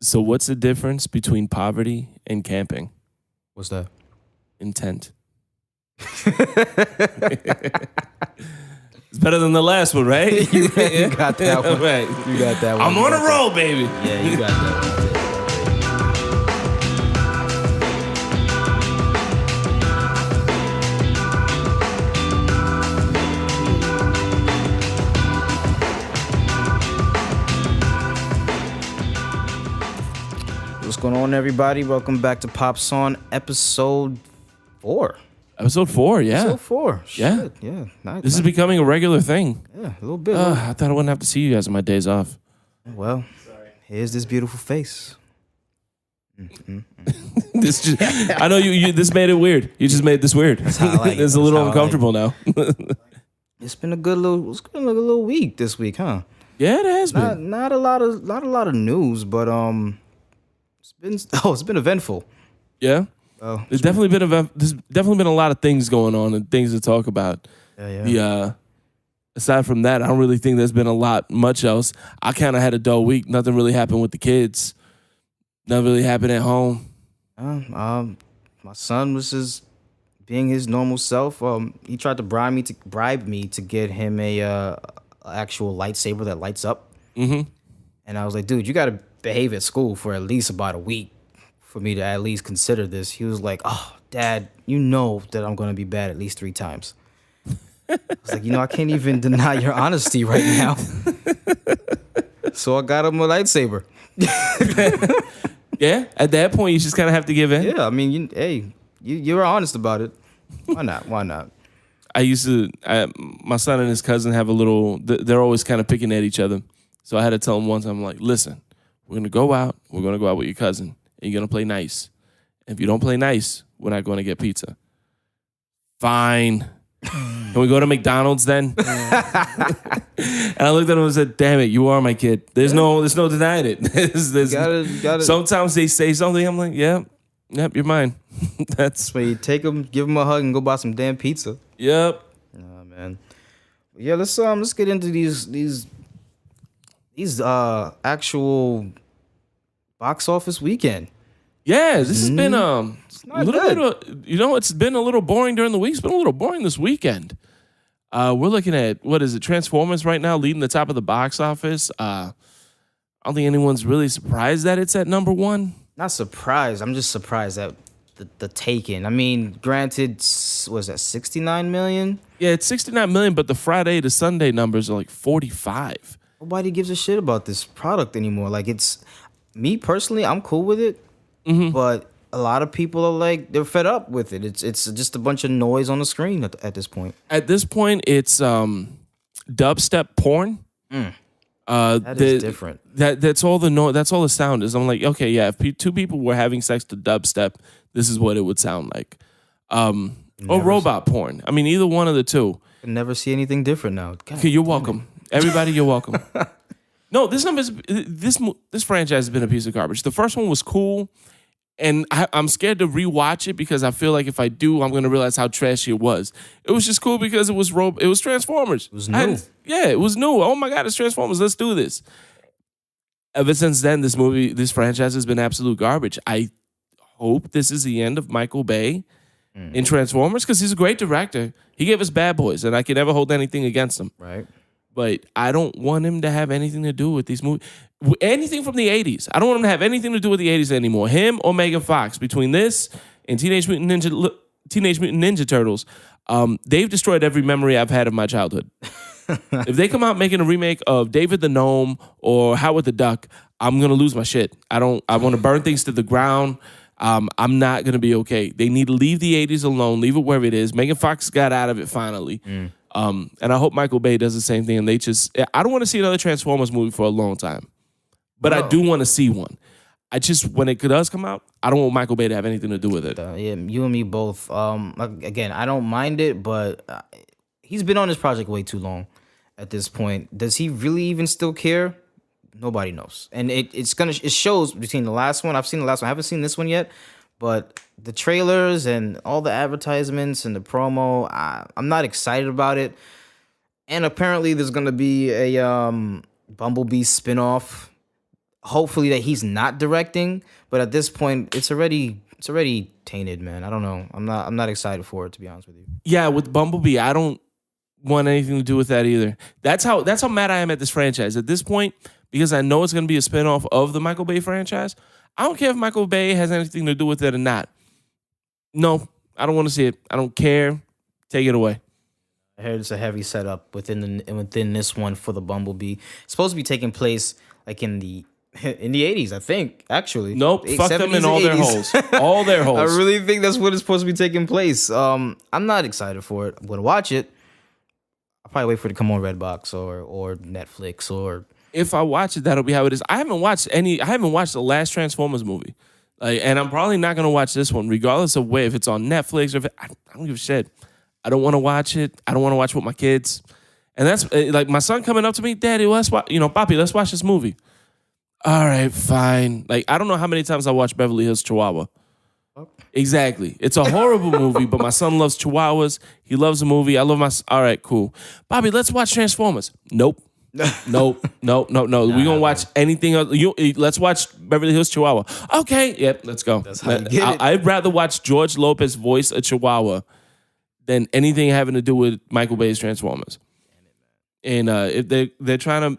So what's the difference between poverty and camping? What's that? Intent. It's better than the last one, right? You got that one. Right. You got that one. I'm on a roll, baby. Yeah, you got that one. What's going on, everybody? Welcome back to Pop Song episode 4. Episode 4, yeah. Episode 4. Yeah. Shit, yeah. Nice. This is becoming a regular thing. Yeah, a little bit. I thought I wouldn't have to see you guys on my days off. Well, here's this beautiful face. This just, I know you. This made it weird. You just made this weird. how I like it. It's a That's little how I uncomfortable now. It's been a little week this week, huh? Yeah, it has been. Not a lot of news, but it's been eventful. Yeah. Oh, There's definitely been a lot of things going on and things to talk about. yeah. Aside from that, I don't really think there's been much else. I kind of had a dull week. Nothing really happened with the kids. Nothing really happened at home. My son was just being his normal self. He tried to bribe me to get him a actual lightsaber that lights up. Mm-hmm. And I was like, dude, you got to behave at school for at least about a week for me to at least consider this. He was like, oh, Dad, you know that I'm going to be bad at least 3 times. I was like, I can't even deny your honesty right now. So I got him a lightsaber. Yeah, at that point, you just kind of have to give in. Yeah, I mean, you were honest about it. Why not? My son and his cousin have they're always kind of picking at each other. So I had to tell him once, I'm like, listen, we're going to go out with your cousin, and you're going to play nice. If you don't play nice, we're not going to get pizza. Fine. Can we go to McDonald's then? And I looked at him and said, damn it, you are my kid. There's no denying it. Gotta. Sometimes they say something, I'm like, yep, you're mine. That's where you take them, give them a hug, and go buy some damn pizza. Yep. Oh, man. Yeah, let's get into these actual box office weekend. Yeah, this has been it's a little good. bit of, it's been a little boring during the week. It's been a little boring this weekend. We're looking at, what is it, Transformers right now leading the top of the box office. I don't think anyone's really surprised that it's at number 1. Not surprised. I'm just surprised at the taken. I mean, granted, was that 69 million? Yeah, it's 69 million, but the Friday to Sunday numbers are like 45. Nobody gives a shit about this product anymore. Like, it's me personally, I'm cool with it, but a lot of people are like, they're fed up with it. It's just a bunch of noise on the screen at this point. At this point, it's dubstep porn. That is different. That's all that's all the sound is. I'm like, okay, yeah. If 2 people were having sex to dubstep, this is what it would sound like. Or robot porn. I mean, either one of the two. I never see anything different now. God, okay, you're welcome. Everybody, you're welcome. No, this franchise has been a piece of garbage. The first one was cool, and I'm scared to rewatch it because I feel like if I do, I'm going to realize how trashy it was. It was just cool because it was Transformers. It was new. It was new. Oh my God, it's Transformers. Let's do this. Ever since then, this franchise has been absolute garbage. I hope this is the end of Michael Bay in Transformers because he's a great director. He gave us Bad Boys, and I can never hold anything against him. Right. But I don't want him to have anything to do with these movies. Anything from the 80s. I don't want him to have anything to do with the 80s anymore. Him or Megan Fox. Between this and Teenage Mutant Ninja Turtles, they've destroyed every memory I've had of my childhood. If they come out making a remake of David the Gnome or Howard the Duck, I'm going to lose my shit. I want to burn things to the ground. I'm not going to be okay. They need to leave the 80s alone. Leave it where it is. Megan Fox got out of it finally. And I hope Michael Bay does the same thing. And I don't want to see another Transformers movie for a long time. But I do want to see one. When it does come out, I don't want Michael Bay to have anything to do with it. Yeah, you and me both. Again, I don't mind it, but he's been on this project way too long at this point. Does he really even still care? Nobody knows. And it shows between the last one. I've seen the last one. I haven't seen this one yet. But the trailers and all the advertisements and the promo, I'm not excited about it. And apparently there's going to be a Bumblebee spinoff. hopefully that he's not directing. But at this point, it's already tainted, man. I don't know. I'm not excited for it, to be honest with you. Yeah, with Bumblebee, I don't want anything to do with that either. That's how mad I am at this franchise. At this point, because I know it's going to be a spinoff of the Michael Bay franchise, I don't care if Michael Bay has anything to do with it or not. No, I don't want to see it. I don't care. Take it away. I heard it's a heavy setup within this one for the Bumblebee. It's supposed to be taking place like in the 80s, I think, actually. Nope, fuck them in all their 80s. holes. All their holes. I really think that's what is supposed to be taking place. I'm not excited for it. I'm going to watch it. I'll probably wait for it to come on Redbox or Netflix or... If I watch it, that'll be how it is. I haven't watched the last Transformers movie. And I'm probably not going to watch this one, regardless of if it's on Netflix or if I don't give a shit. I don't want to watch it. I don't want to watch with my kids. And that's like my son coming up to me, Daddy, let's watch, Papi, let's watch this movie. All right, fine. Like, I don't know how many times I watched Beverly Hills Chihuahua. Exactly. It's a horrible movie, but my son loves Chihuahuas. He loves the movie. I love all right, cool. Bobby, let's watch Transformers. Nope. Nope. We're gonna watch anything else. Let's watch Beverly Hills Chihuahua. Okay, yep, let's go. That's how you get it. I'd rather watch George Lopez voice a Chihuahua than anything having to do with Michael Bay's Transformers. And if they're trying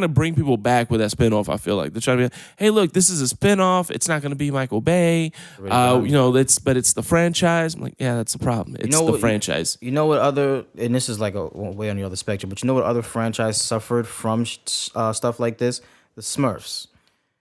to bring people back with that spinoff. I feel like they're trying to be, hey, look, this is a spinoff. It's not going to be Michael Bay. But it's the franchise. I'm like, yeah, that's the problem. It's the franchise. You know what other, and this is like a way on the other spectrum, but you know what other franchise suffered from stuff like this? The Smurfs.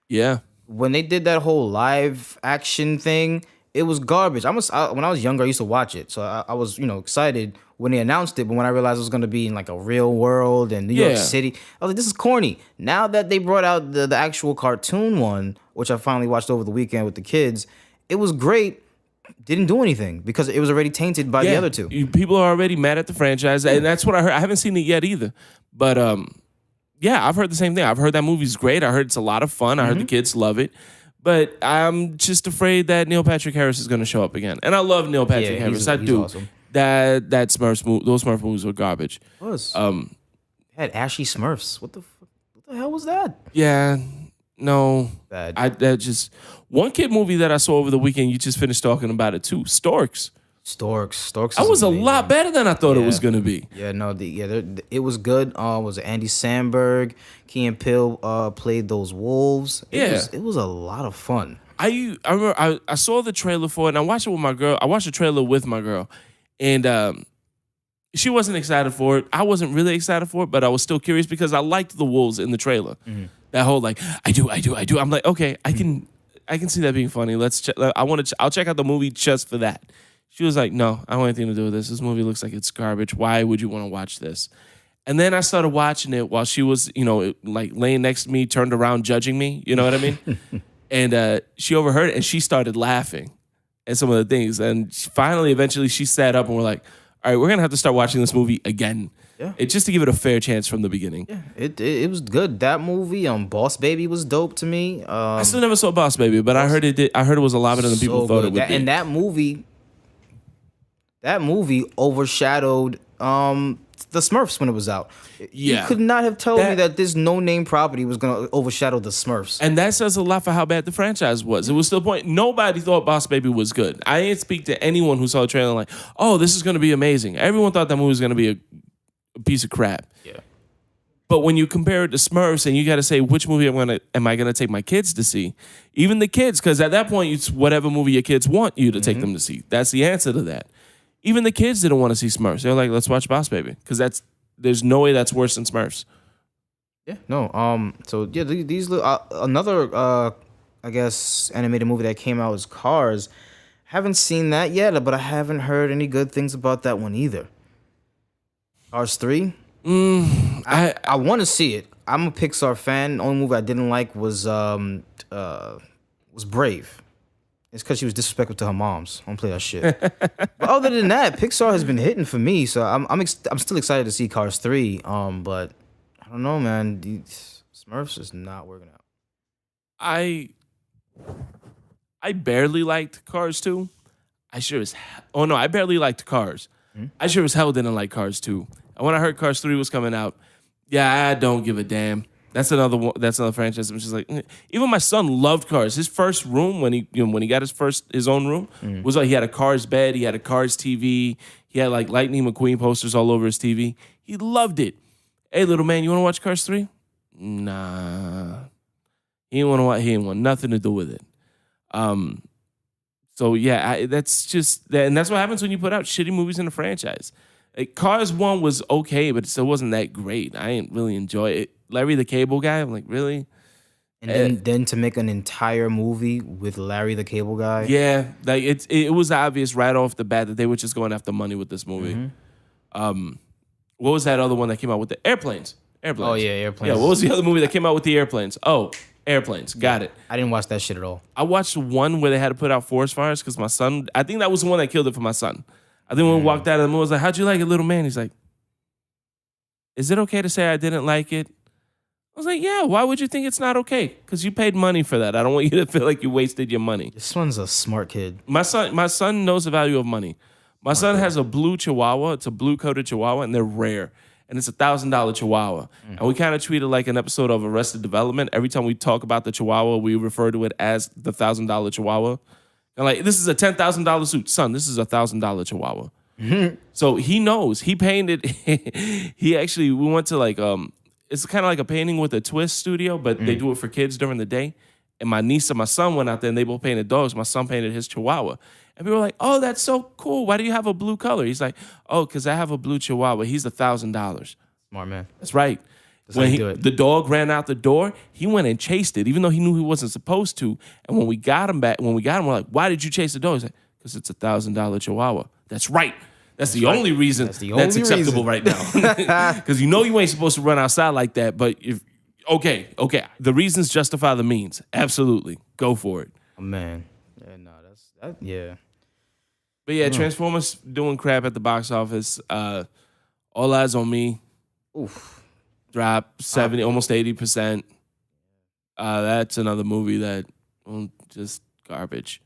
Yeah. When they did that whole live action thing, it was garbage. When I was younger, I used to watch it, so I was excited when they announced it. But when I realized it was going to be in like a real world and New York City, I was like, this is corny. Now that they brought out the actual cartoon one, which I finally watched over the weekend with the kids, it was great. Didn't do anything because it was already tainted by the other two. People are already mad at the franchise, and that's what I heard. I haven't seen it yet either, but yeah, I've heard the same thing. I've heard that movie's great. I heard it's a lot of fun. I heard the kids love it. But I'm just afraid that Neil Patrick Harris is going to show up again. And I love Neil Patrick Harris. I do. Awesome. That Smurfs movie, those Smurf movies were garbage. It was. Had ashy Smurfs. What the hell was that? Yeah. No. Bad. That just one kid movie that I saw over the weekend. You just finished talking about it too. Storks. That was amazing. A lot better than I thought it was going to be. Yeah, no, it was good. Was it Andy Samberg, Key and Peele played those wolves. It was a lot of fun. I remember I saw the trailer for it and I watched it with my girl. I watched the trailer with my girl, and she wasn't excited for it. I wasn't really excited for it, but I was still curious because I liked the wolves in the trailer. Mm-hmm. That whole like I do. I'm like, okay, I can see that being funny. I'll check out the movie just for that. She was like, no, I don't want anything to do with this. This movie looks like it's garbage. Why would you want to watch this? And then I started watching it while she was, like laying next to me, turned around, judging me. You know what I mean? And she overheard it, and she started laughing at some of the things. And eventually, she sat up, and we're like, all right, we're going to have to start watching this movie again. Yeah. Just to give it a fair chance from the beginning. Yeah, it was good. That movie, Boss Baby, was dope to me. I still never saw Boss Baby, but I heard it did. I heard it was a lot better than people thought it would be. And that movie overshadowed the Smurfs when it was out. Yeah. You could not have told me that this no-name property was going to overshadow the Smurfs. And that says a lot for how bad the franchise was. It was to the point nobody thought Boss Baby was good. I didn't speak to anyone who saw the trailer like, oh, this is going to be amazing. Everyone thought that movie was going to be a piece of crap. Yeah. But when you compare it to Smurfs and you got to say, which movie am I going to take my kids to see? Even the kids, because at that point, it's whatever movie your kids want you to take them to see. That's the answer to that. Even the kids didn't want to see Smurfs. They're like, let's watch Boss Baby. Because there's no way that's worse than Smurfs. Yeah, no. So, yeah, these another, I guess, animated movie that came out was Cars. Haven't seen that yet, but I haven't heard any good things about that one either. Cars 3? I want to see it. I'm a Pixar fan. The only movie I didn't like was Brave. It's because she was disrespectful to her moms. I don't play that shit. But other than that, Pixar has been hitting for me, so I'm still excited to see Cars 3. But I don't know, man. Smurfs is not working out. I barely liked Cars 2. I barely liked Cars. I sure as hell didn't like Cars 2. And when I heard Cars 3 was coming out, yeah, I don't give a damn. That's another one. That's another franchise. Which is like, even my son loved Cars. His first room when he got his own room was like he had a Cars bed, he had a Cars TV, he had like Lightning McQueen posters all over his TV. He loved it. Hey, little man, you want to watch Cars 3? Nah, he didn't want to watch. He didn't want nothing to do with it. So yeah, that's just that, and that's what happens when you put out shitty movies in a franchise. Like, Cars 1 was okay, but it still wasn't that great. I didn't really enjoy it. Larry the Cable Guy, I'm like, really? And then to make an entire movie with Larry the Cable Guy. Yeah, like it was obvious right off the bat that they were just going after money with this movie. What was that other one that came out with the Airplanes? Oh yeah, Airplanes. Yeah, what was the other movie that came out with the airplanes? Oh, Airplanes. Got it. I didn't watch that shit at all. I watched one where they had to put out forest fires because my son, I think that was the one that killed it for my son. I think when we walked out of the movie, I was like, how'd you like it, little man? He's like, is it okay to say I didn't like it? I was like, yeah, why would you think it's not okay? Because you paid money for that. I don't want you to feel like you wasted your money. This one's a smart kid. My son knows the value of money. My son has a blue Chihuahua. It's a blue-coated Chihuahua, and they're rare. And it's $1,000 Chihuahua. And we kind of treat it like an episode of Arrested Development. Every time we talk about the Chihuahua, we refer to it as the $1,000 Chihuahua. And like, this is a $10,000 suit. Son, this is a $1,000 Chihuahua. So he knows. He painted. We went to like, it's kind of like a painting with a twist studio, but they do it for kids during the day. And my niece and my son went out there and they both painted dogs. My son painted his Chihuahua. And people were like, oh, that's so cool. Why do you have a blue color? He's like, oh, because I have a blue Chihuahua. He's $1,000. Smart man. That's right. That's how you do it. The dog ran out the door, he went and chased it, even though he knew he wasn't supposed to. And when we got him, we're like, why did you chase the dog? He's like, because it's $1,000 Chihuahua. That's right. That's the only reason that's acceptable right now. Because you ain't supposed to run outside like that. But okay, the reasons justify the means. Absolutely, go for it. Oh, man, yeah. But yeah, Transformers doing crap at the box office. All Eyes on Me. Oof. Drop 70, almost 80%. That's another movie that just garbage.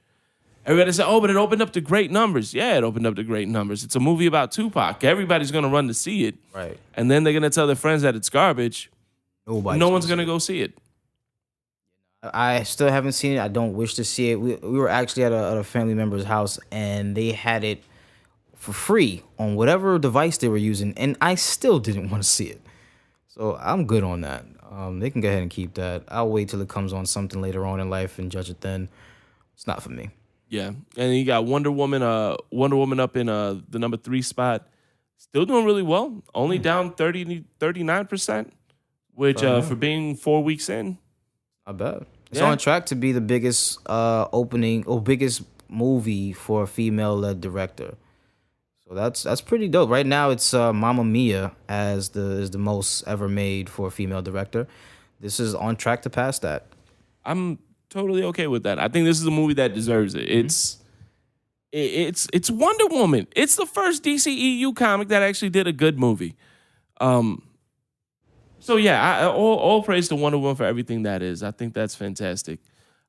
Everybody said, oh, but it opened up to great numbers. Yeah, it opened up to great numbers. It's a movie about Tupac. Everybody's going to run to see it. Right. And then they're going to tell their friends that it's garbage. No one's going to go see it. I still haven't seen it. I don't wish to see it. We were actually at a family member's house, and they had it for free on whatever device they were using, and I still didn't want to see it. So I'm good on that. They can go ahead and keep that. I'll wait till it comes on something later on in life and judge it then. It's not for me. Yeah, and you got Wonder Woman up in the number 3 spot. Still doing really well. Only down 39%, which for being 4 weeks in. Not bad. It's on track to be the biggest biggest movie for a female-led director. So that's pretty dope. Right now, it's Mamma Mia is the most ever made for a female director. This is on track to pass that. I'm totally okay with that. I think this is a movie that deserves it. It's Wonder Woman. It's the first DCEU comic that actually did a good movie. So yeah, all praise to Wonder Woman for everything that is. I think that's fantastic.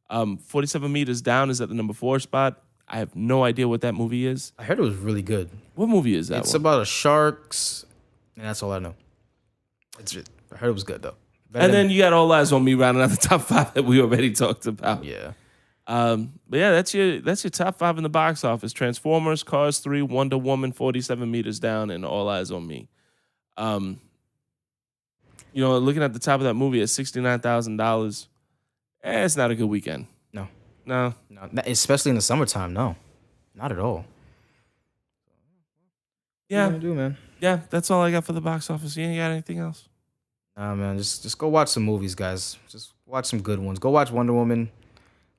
47 Meters Down is at the number 4 spot. I have no idea what that movie is. I heard it was really good. What movie is that? It's about a sharks, and that's all I know. I heard it was good though. And then you got All Eyes on Me rounding out the top 5 that we already talked about. Yeah. But yeah, that's your top 5 in the box office: Transformers, Cars 3, Wonder Woman, 47 Meters Down, and All Eyes on Me. Looking at the top of that movie at $69,000, it's not a good weekend. No, especially in the summertime. No, not at all. Yeah, what are you gonna do, man? Yeah, that's all I got for the box office. You ain't got anything else? Nah, man, just go watch some movies, guys. Just watch some good ones. Go watch Wonder Woman.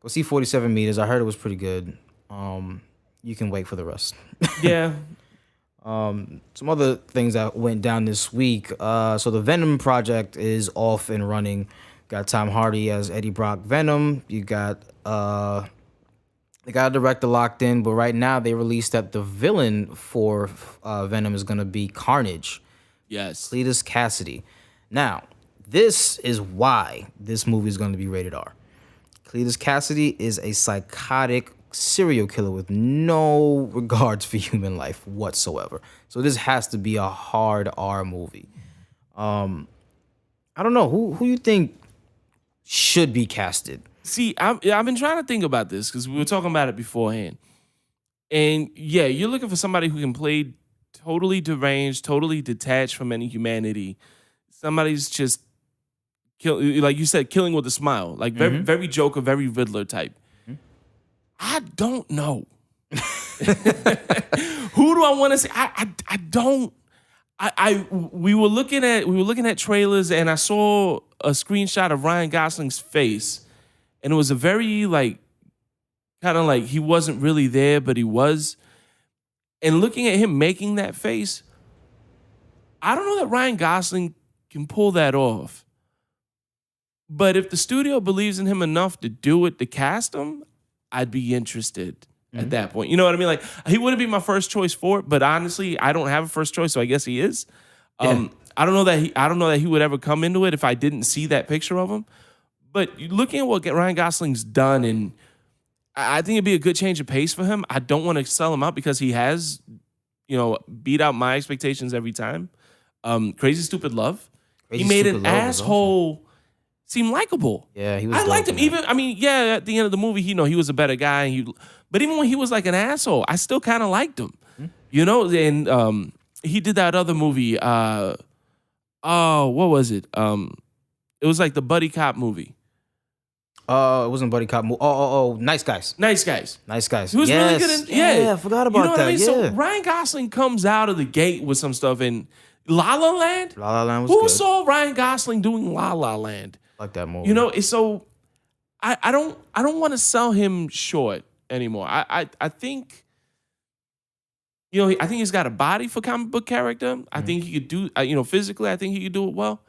Go see 47 Meters. I heard it was pretty good. You can wait for the rest. Yeah. Some other things that went down this week. So the Venom project is off and running. Got Tom Hardy as Eddie Brock Venom. You got they got a director locked in, but right now they released that the villain for Venom is gonna be Carnage. Yes. Cletus Cassidy. Now, this is why this movie is going to be rated R. Cletus Cassidy is a psychotic serial killer with no regards for human life whatsoever. So this has to be a hard R movie. I don't know who you think should be casted. See, I've been trying to think about this because we were talking about it beforehand. And yeah, you're looking for somebody who can play totally deranged, totally detached from any humanity. Somebody's just like you said, killing with a smile, like very, very Joker, very Riddler type. I don't know. Who do I want to say? I don't. We were looking at trailers and I saw a screenshot of Ryan Gosling's face, and it was a very like kind of like he wasn't really there, but he was. And looking at him making that face, I don't know that Ryan Gosling can pull that off. But if the studio believes in him enough to do it, to cast him, I'd be interested at that point. You know what I mean? Like, he wouldn't be my first choice for it, but honestly, I don't have a first choice, so I guess he is. I don't know that he would ever come into it if I didn't see that picture of him. But looking at what Ryan Gosling's done, and I think it'd be a good change of pace for him. I don't want to sell him out because he has, beat out my expectations every time. Crazy Stupid Love. He made an asshole seem likable. Yeah, he was. I liked him. Even, at the end of the movie, he was a better guy. But even when he was like an asshole, I still kind of liked him. And he did that other movie. What was it? It was like the buddy cop movie. It wasn't buddy cop movie. Nice Guys. Nice Guys. Nice Guys. He was really good. Yeah, I forgot about that. I mean? Yeah. So Ryan Gosling comes out of the gate with some stuff in La La Land. La La Land was Who good. saw Ryan Gosling doing La La Land? I like that movie. So I don't want to sell him short anymore. I think I think he's got a body for comic book character. I think he could do physically. I think he could do it well.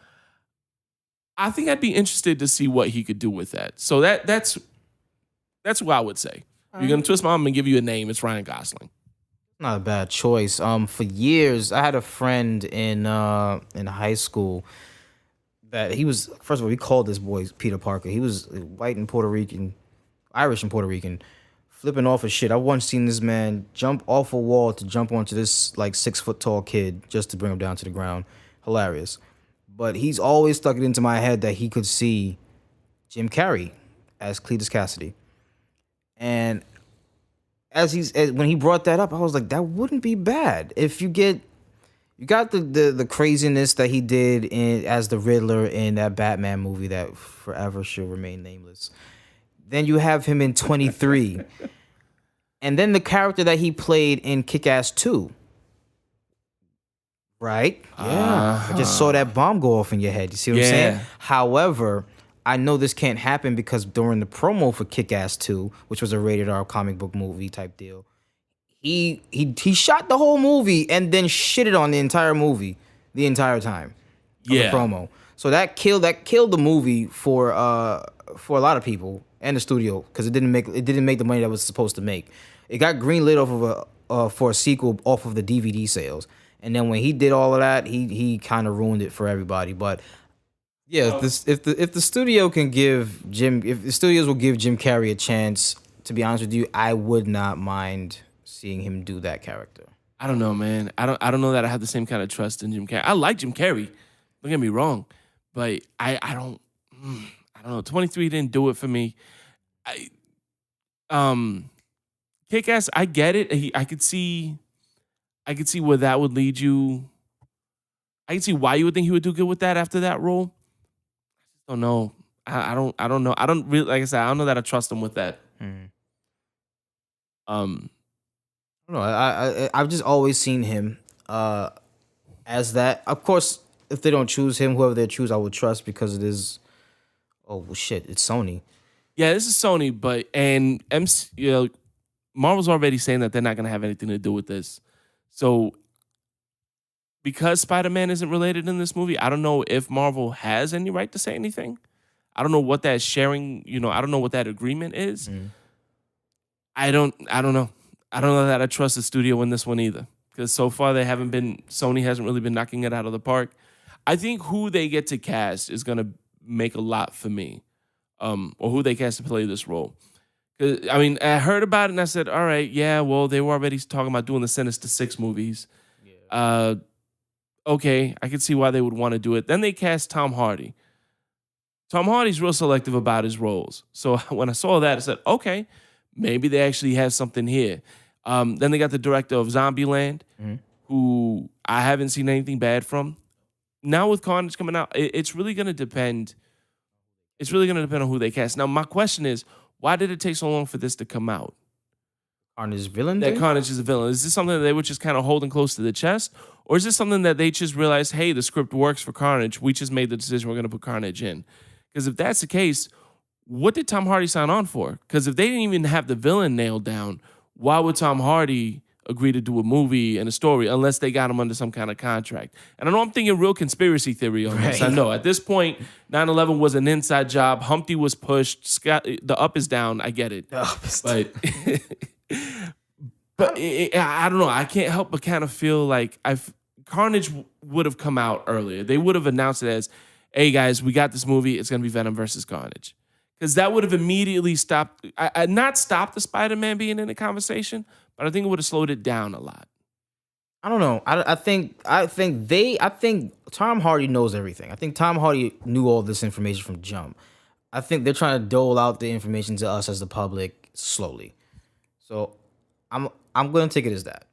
I think I'd be interested to see what he could do with that. So that's what I would say. You're gonna twist my arm and give you a name. It's Ryan Gosling. Not a bad choice. For years, I had a friend in high school that he was. First of all, we called this boy Peter Parker. He was white and Puerto Rican, Irish and Puerto Rican, flipping off of shit. I once seen this man jump off a wall to jump onto this like 6 foot tall kid just to bring him down to the ground. Hilarious. But he's always stuck it into my head that he could see Jim Carrey as Cletus Cassidy. And when he brought that up, I was like, that wouldn't be bad. If you got the craziness that he did as the Riddler in that Batman movie that forever should remain nameless. Then you have him in 23. And then the character that he played in Kick-Ass 2. Right? Yeah. I just saw that bomb go off in your head. You see what I'm saying? However, I know this can't happen because during the promo for Kick-Ass 2, which was a rated R comic book movie type deal, he shot the whole movie and then shitted on the entire movie the entire time. The promo. So that killed the movie for a lot of people and the studio because it didn't make the money that it was supposed to make. It got greenlit off of for a sequel off of the DVD sales. And then when he did all of that, he kind of ruined it for everybody. But yeah, if the studio can if the studios will give Jim Carrey a chance, to be honest with you, I would not mind seeing him do that character. I don't know, man. I don't know that I have the same kind of trust in Jim Carrey. I like Jim Carrey. Don't get me wrong, but I don't know. 23 didn't do it for me. Kick-Ass, I get it. I could see where that would lead you. I can see why you would think he would do good with that after that role. I just don't know. I don't know. I don't really, like I said, I don't know that I trust him with that. I don't know. I've just always seen him as that. Of course, if they don't choose him, whoever they choose, I would trust because it is. Oh well, shit! It's Sony. Yeah, this is Sony, and Marvel's already saying that they're not going to have anything to do with this. So, because Spider-Man isn't related in this movie, I don't know if Marvel has any right to say anything. I don't know what that sharing, I don't know what that agreement is. I don't know. I don't know that I trust the studio in this one either. Because so far Sony hasn't really been knocking it out of the park. I think who they get to cast is going to make a lot for me. Or who they cast to play this role. I heard about it and I said, all right, yeah, well, they were already talking about doing the Sinister Six movies. Yeah. okay, I can see why they would want to do it. Then they cast Tom Hardy. Tom Hardy's real selective about his roles. So when I saw that, I said, okay, maybe they actually have something here. Then they got the director of Zombieland, who I haven't seen anything bad from. Now with Carnage coming out, it's really going to depend. It's really going to depend on who they cast. Now, my question is, why did it take so long for this to come out? Carnage villain? That Carnage is a villain. Is this something that they were just kind of holding close to the chest? Or is this something that they just realized, hey, the script works for Carnage. We just made the decision we're going to put Carnage in. Because if that's the case, what did Tom Hardy sign on for? Because if they didn't even have the villain nailed down, why would Tom Hardy agree to do a movie and a story unless they got him under some kind of contract? And I know I'm thinking real conspiracy theory on this. I know at this point, 9/11 was an inside job. Humpty was pushed. Scott, the up is down. I get it. But I don't know. I can't help but kind of feel like Carnage would have come out earlier. They would have announced it as, hey, guys, we got this movie. It's going to be Venom versus Carnage. Because that would have immediately stopped, not stopped the Spider-Man being in the conversation, but I think it would have slowed it down a lot. I don't know. I think Tom Hardy knows everything. I think Tom Hardy knew all this information from jump. I think they're trying to dole out the information to us as the public slowly. So I'm going to take it as that.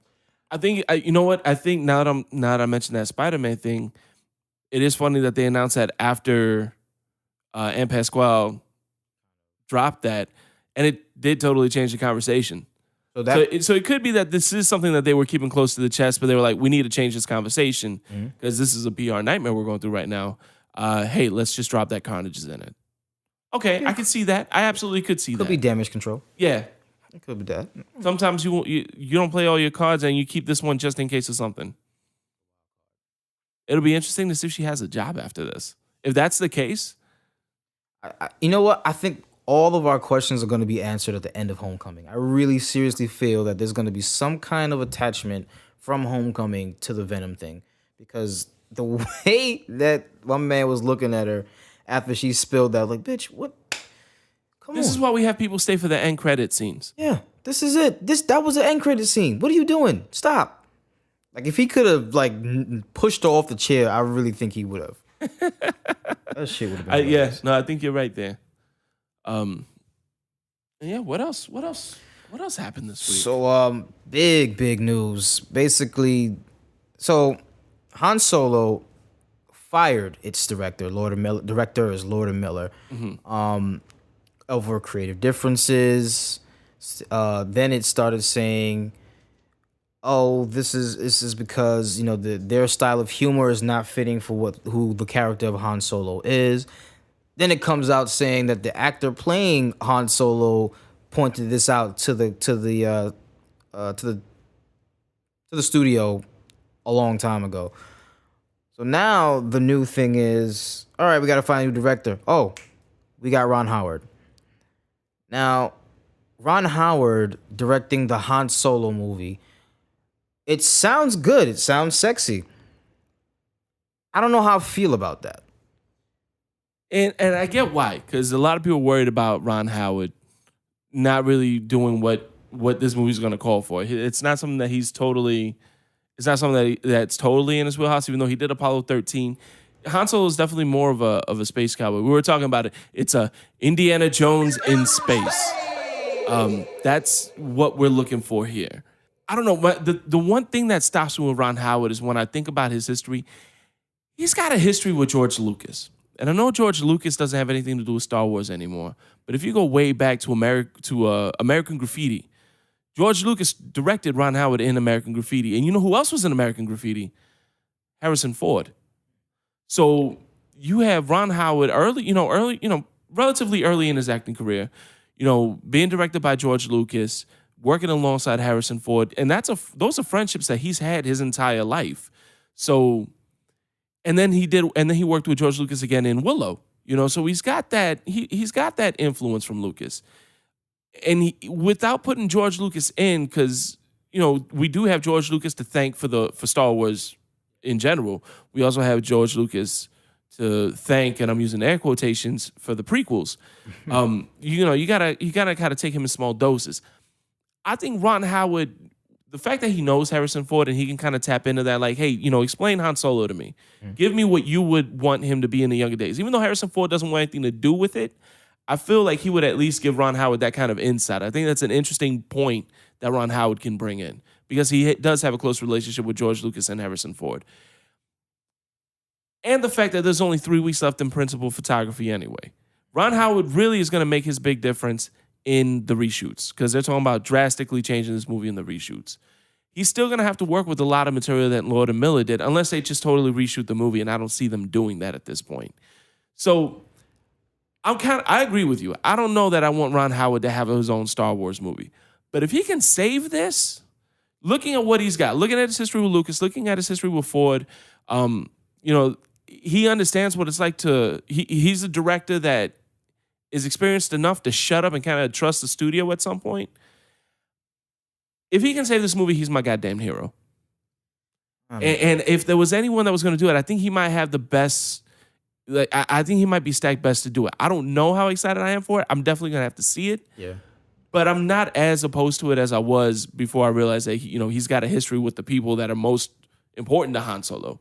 I think, you know what? I think now that I mentioned that Spider-Man thing, it is funny that they announced that after Aunt Pasquale dropped that, and it did totally change the conversation. So it could be that this is something that they were keeping close to the chest, but they were like, we need to change this conversation because this is a PR nightmare we're going through right now. Hey, let's just drop that Carnage is in it. Okay, yeah. I could see that. I absolutely could see that. Could be damage control. Yeah. It could be that. Sometimes you don't play all your cards and you keep this one just in case of something. It'll be interesting to see if she has a job after this. If that's the case. You know what? I think all of our questions are going to be answered at the end of Homecoming. I really seriously feel that there's going to be some kind of attachment from Homecoming to the Venom thing. Because the way that my man was looking at her after she spilled that, like, bitch, what? Come on. This is why we have people stay for the end credit scenes. Yeah, this is it. That was the end credit scene. What are you doing? Stop. Like, if he could have, like, pushed her off the chair, I really think he would have. That shit would have been yeah, no, I think you're right there. Yeah, what else? What else happened this week? So, big news. Basically, so Han Solo fired its director, Lord Miller. Director is Lord Miller. Over creative differences. Then it started saying, oh, this is because, you know, their style of humor is not fitting for who the character of Han Solo is. Then it comes out saying that the actor playing Han Solo pointed this out to the studio a long time ago. So now the new thing is, all right, we got to find a new director. Oh, we got Ron Howard. Now, Ron Howard directing the Han Solo movie. It sounds good. It sounds sexy. I don't know how I feel about that. And I get why, because a lot of people are worried about Ron Howard not really doing what this movie's going to call for. It's not something that he's totally. It's not something that's totally in his wheelhouse. Even though he did Apollo 13, Han Solo is definitely more of a space cowboy. We were talking about it. It's a Indiana Jones in space. That's what we're looking for here. I don't know. The one thing that stops me with Ron Howard is when I think about his history. He's got a history with George Lucas. And I know George Lucas doesn't have anything to do with Star Wars anymore. But if you go way back to American Graffiti, George Lucas directed Ron Howard in American Graffiti. And you know who else was in American Graffiti? Harrison Ford. So you have Ron Howard relatively early in his acting career, being directed by George Lucas, working alongside Harrison Ford. And those are friendships that he's had his entire life. So, and then he worked with George Lucas again in Willow, so he's got that, he's got that influence from Lucas. And without putting George Lucas in, because, we do have George Lucas to thank for Star Wars in general. We also have George Lucas to thank, and I'm using air quotations, for the prequels. You gotta kind of take him in small doses. I think Ron Howard, the fact that he knows Harrison Ford and he can kind of tap into that, like, hey, explain Han Solo to me. Give me what you would want him to be in the younger days. Even though Harrison Ford doesn't want anything to do with it, I feel like he would at least give Ron Howard that kind of insight. I think that's an interesting point that Ron Howard can bring in because he does have a close relationship with George Lucas and Harrison Ford. And the fact that there's only 3 weeks left in principal photography anyway. Ron Howard really is going to make his big difference in the reshoots because they're talking about drastically changing this movie in the reshoots. He's still going to have to work with a lot of material that Lord and Miller did unless they just totally reshoot the movie, and I don't see them doing that at this point. So I agree with you. I don't know that I want Ron Howard to have his own Star Wars movie. But if he can save this, looking at what he's got, looking at his history with Lucas, looking at his history with Ford, he understands what it's like he's a director that is experienced enough to shut up and kind of trust the studio at some point. If he can save this movie, he's my goddamn hero. And if there was anyone that was going to do it, I think he might have the best. Like I think he might be stacked best to do it. I don't know how excited I am for it. I'm definitely going to have to see it. Yeah. But I'm not as opposed to it as I was before I realized that he's got a history with the people that are most important to Han Solo.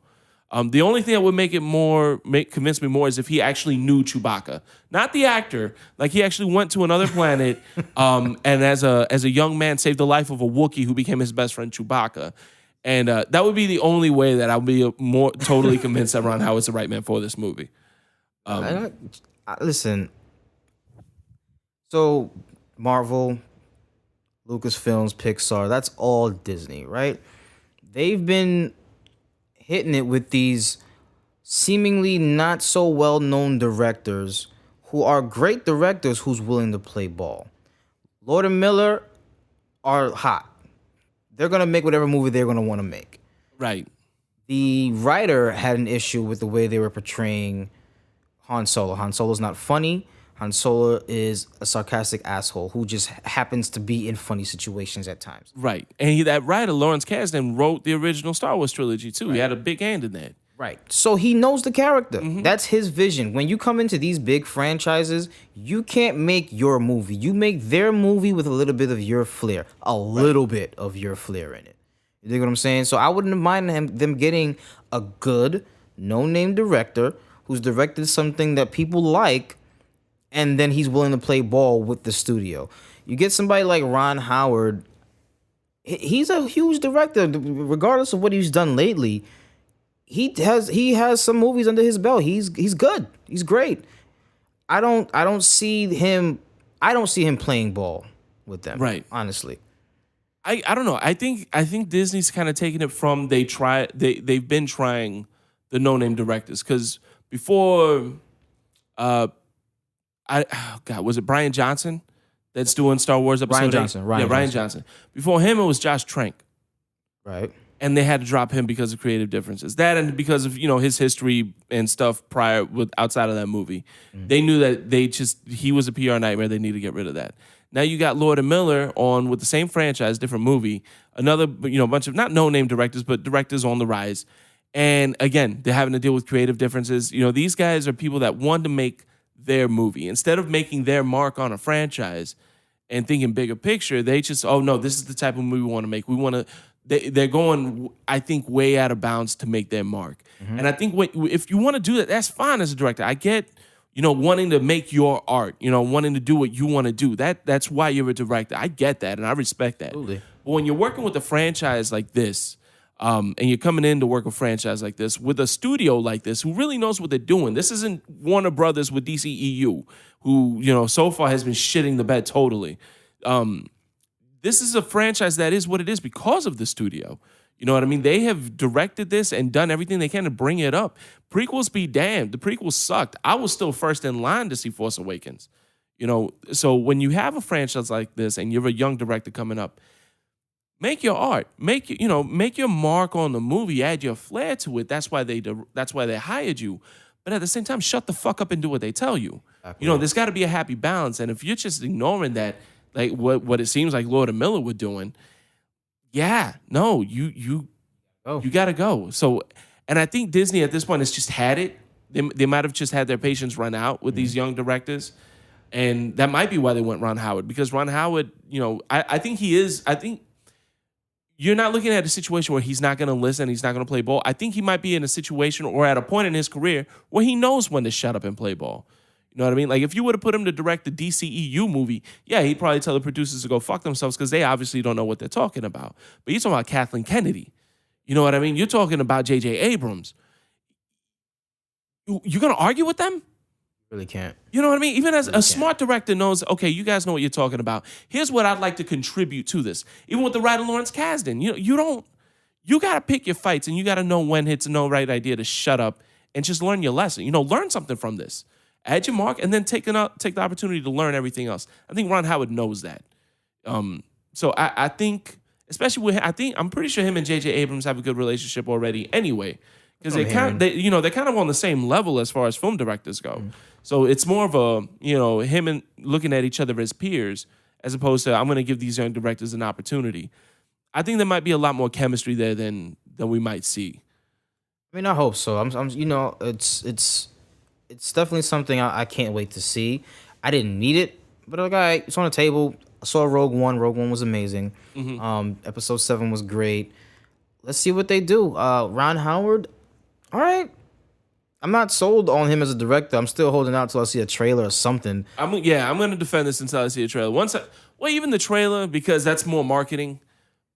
The only thing that would convince me more is if he actually knew Chewbacca, not the actor. Like he actually went to another planet, and as a young man saved the life of a Wookiee who became his best friend Chewbacca, and that would be the only way that I'll be more totally convinced that Ron Howard's the right man for this movie. Listen, so Marvel, Lucasfilms, Pixar, that's all Disney, right? They've been hitting it with these seemingly not so well-known directors who are great directors who's willing to play ball. Lord and Miller are hot. They're going to make whatever movie they're going to want to make. Right. The writer had an issue with the way they were portraying Han Solo. Han Solo's not funny. Han Solo is a sarcastic asshole who just happens to be in funny situations at times. Right. And that writer, Lawrence Kasdan, wrote the original Star Wars trilogy, too. Right. He had a big hand in that. Right. So he knows the character. Mm-hmm. That's his vision. When you come into these big franchises, you can't make your movie. You make their movie with a little bit of your flair. Little bit of your flair in it. You dig what I'm saying? So I wouldn't mind them getting a good, no-name director who's directed something that people like, and then he's willing to play ball with the studio. You get somebody like Ron Howard. He's a huge director, regardless of what he's done lately. He has some movies under his belt. He's good. He's great. I don't see him playing ball with them. Right. Honestly. I don't know. I think Disney's kind of taking it from they've been trying the no-name directors because before was it Brian Johnson that's doing Star Wars episode 8? Rian Johnson. Before him it was Josh Trank. Right. And they had to drop him because of creative differences. That and because of, his history and stuff prior outside of that movie. Mm. They knew that he was a PR nightmare. They need to get rid of that. Now you got Lord and Miller on with the same franchise, different movie. Another, bunch of not no-name directors, but directors on the rise. And again, they're having to deal with creative differences. These guys are people that want to make their movie. Instead of making their mark on a franchise and thinking bigger picture, they just, oh no, this is the type of movie we want to make. We want to... They're going, I think, way out of bounds to make their mark. Mm-hmm. And I think if you want to do that, that's fine as a director. I get, wanting to make your art, wanting to do what you want to do. That's why you're a director. I get that, and I respect that. Absolutely. But when you're working with a franchise like this, and you're coming in to work a franchise like this, with a studio like this, who really knows what they're doing. This isn't Warner Brothers with DCEU, who, so far has been shitting the bed totally. This is a franchise that is what it is because of the studio. You know what I mean? They have directed this and done everything they can to bring it up. Prequels be damned. The prequels sucked. I was still first in line to see Force Awakens. So when you have a franchise like this and you're a young director coming up, make your art. Make your mark on the movie. Add your flair to it. That's why they hired you. But at the same time, shut the fuck up and do what they tell you. Exactly. There's got to be a happy balance. And if you're just ignoring that, like what it seems like Lord and Miller were doing, you got to go. So, and I think Disney at this point has just had it. They might have just had their patience run out with these young directors, and that might be why they went Ron Howard, because Ron Howard, I think he is. I think you're not looking at a situation where he's not going to listen, he's not going to play ball. I think he might be in a situation or at a point in his career where he knows when to shut up and play ball. You know what I mean? Like, if you were to put him to direct the DCEU movie, yeah, he'd probably tell the producers to go fuck themselves because they obviously don't know what they're talking about. But you're talking about Kathleen Kennedy. You know what I mean? You're talking about J.J. Abrams. You're going to argue with them? Really can't. You know what I mean? Even as a smart director knows, okay, you guys know what you're talking about. Here's what I'd like to contribute to this. Even with the writer Lawrence Kasdan, you got to pick your fights and you got to know when it's no right idea to shut up and just learn your lesson. Learn something from this. Add your mark and then take the opportunity to learn everything else. I think Ron Howard knows that. So I think, especially with, I'm pretty sure him and J.J. Abrams have a good relationship already anyway. Because they're kind of on the same level as far as film directors go. So it's more of a, him and looking at each other as peers, as opposed to I'm going to give these young directors an opportunity. I think there might be a lot more chemistry there than we might see. I mean, I hope so. It's definitely something I can't wait to see. I didn't need it, but all right, it's on the table. I saw Rogue One. Rogue One was amazing. Episode 7 was great. Let's see what they do. Ron Howard, all right. I'm not sold on him as a director. I'm still holding out till I see a trailer or something. I'm going to defend this until I see a trailer. Even the trailer, because that's more marketing.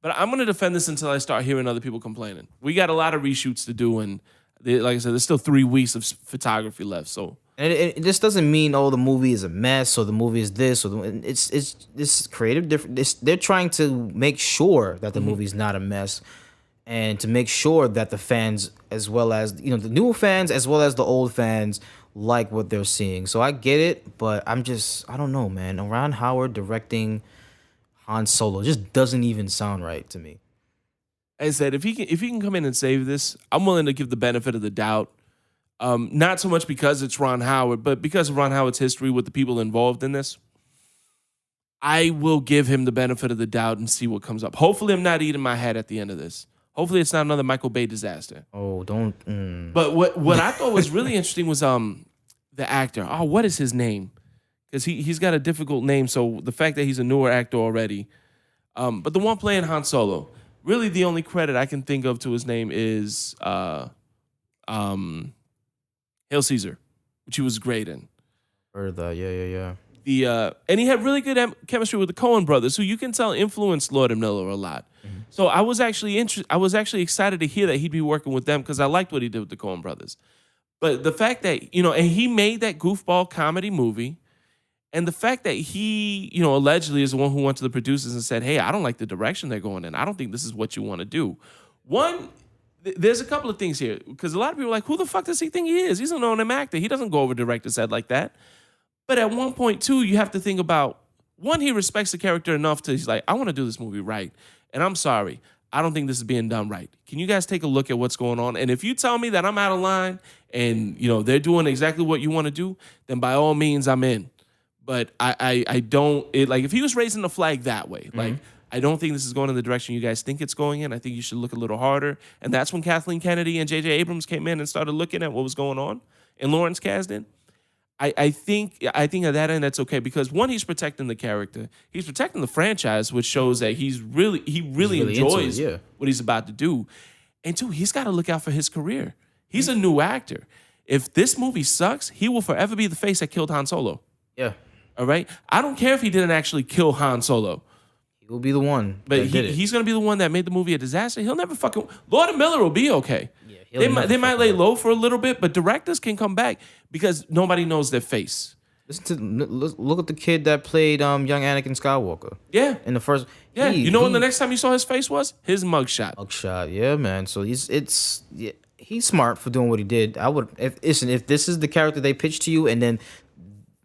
But I'm going to defend this until I start hearing other people complaining. We got a lot of reshoots to do, and like I said, there's still 3 weeks of photography left. So, and it just doesn't mean the movie is a mess or the movie is this or it's creative different. They're trying to make sure that the movie's not a mess, and to make sure that the fans, as well as the new fans as well as the old fans, like what they're seeing. So I get it, but I don't know, man. Ron Howard directing Han Solo just doesn't even sound right to me. I said, if he can come in and save this, I'm willing to give the benefit of the doubt. Not so much because it's Ron Howard, but because of Ron Howard's history with the people involved in this. I will give him the benefit of the doubt and see what comes up. Hopefully, I'm not eating my hat at the end of this. Hopefully, it's not another Michael Bay disaster. Oh, don't. But what I thought was really interesting was the actor. Oh, what is his name? Because he's got a difficult name. So the fact that he's a newer actor already. But the one playing Han Solo. Really, the only credit I can think of to his name is Hail Caesar, which he was great in. Heard of that, yeah. And he had really good chemistry with the Coen brothers, who you can tell influenced Lord and Miller a lot. So I was actually excited to hear that he'd be working with them because I liked what he did with the Coen brothers. But the fact that and he made that goofball comedy movie. And the fact that he, allegedly is the one who went to the producers and said, hey, I don't like the direction they're going in. I don't think this is what you want to do. One, there's a couple of things here. Because a lot of people are like, who the fuck does he think he is? He's a known actor. He doesn't go over director's head like that. But at one point, too, you have to think about, one, he respects the character enough to, he's like, I want to do this movie right. And I'm sorry, I don't think this is being done right. Can you guys take a look at what's going on? And if you tell me that I'm out of line and, they're doing exactly what you want to do, then by all means, I'm in. But I don't, if he was raising the flag that way, I don't think this is going in the direction you guys think it's going in. I think you should look a little harder. And that's when Kathleen Kennedy and J.J. Abrams came in and started looking at what was going on. And Lawrence Kasdan, I think at that end that's okay because one, he's protecting the character, he's protecting the franchise, which shows that he really enjoys what he's about to do. And two, he's got to look out for his career. He's a new actor. If this movie sucks, he will forever be the face that killed Han Solo. Yeah. All right? I don't care if he didn't actually kill Han Solo. He will be the one. But he's going to be the one that made the movie a disaster. He'll never fucking... Lord and Miller will be okay. Yeah, they might lay low for a little bit, but directors can come back because nobody knows their face. Look at the kid that played young Anakin Skywalker. Yeah. In the first... Yeah. When the next time you saw his face was? His mugshot. Mugshot, yeah, man. So he's smart for doing what he did. I would... If this is the character they pitched to you and then...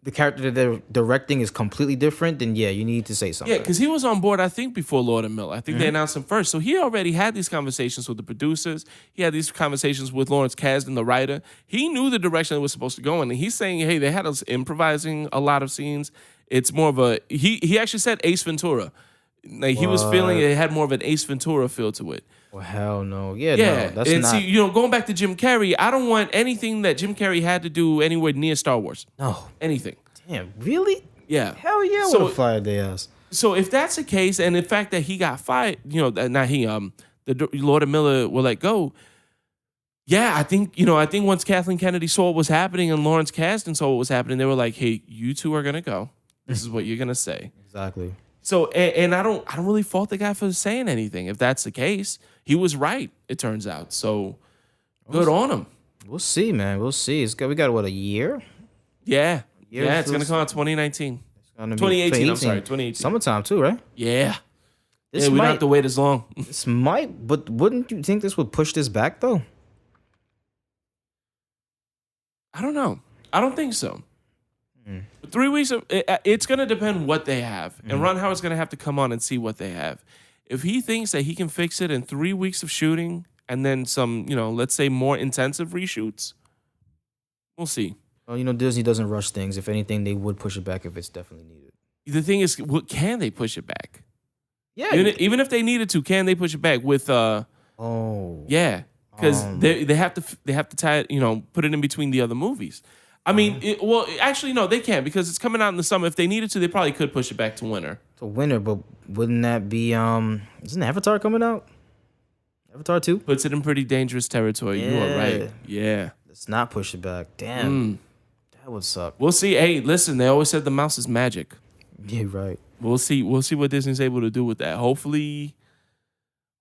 the character that they're directing is completely different, then yeah, you need to say something. Yeah, because he was on board, I think, before Lord and Miller. I think they announced him first. So he already had these conversations with the producers. He had these conversations with Lawrence Kasdan, the writer. He knew the direction it was supposed to go in. And he's saying, hey, they had us improvising a lot of scenes. It's more of a... He actually said Ace Ventura. Like, he was feeling it had more of an Ace Ventura feel to it. Well, hell no. Yeah, no, that's and not... see, going back to Jim Carrey, I don't want anything that Jim Carrey had to do anywhere near Star Wars. No. Anything. Damn, really? Yeah. Hell yeah, So- would have fired their ass. So if that's the case, and the fact that he got fired, not he, the Lord and Miller will let go. Yeah, I think once Kathleen Kennedy saw what was happening and Lawrence Kasdan saw what was happening, they were like, "Hey, you two are gonna go. This is what you're gonna say." Exactly. So, and I don't really fault the guy for saying anything. If that's the case, he was right. It turns out. So, good on him. We'll see, man. We'll see. We got what, a year? Yeah, it's gonna come out 2019. 2018. I'm sorry, 2018. Summertime too, right? Yeah. We don't have to wait as long. This might, but wouldn't you think this would push this back though? I don't know. I don't think so. 3 weeks, it's going to depend what they have. And Ron Howard's going to have to come on and see what they have. If he thinks that he can fix it in 3 weeks of shooting and then some, let's say more intensive reshoots, we'll see. Well, Disney doesn't rush things. If anything, they would push it back if it's definitely needed. The thing is, can they push it back? Yeah. Even if they needed to, can they push it back with, yeah. Because they have to tie it, put it in between the other movies. I mean, actually, no, they can't because it's coming out in the summer. If they needed to, they probably could push it back to winter. To winter, but wouldn't that be isn't Avatar coming out? Avatar 2? Puts it in pretty dangerous territory. You are right. Yeah. Let's not push it back. Damn. That would suck. We'll see. Hey, listen, they always said the mouse is magic. Yeah, right. We'll see what Disney's able to do with that. Hopefully,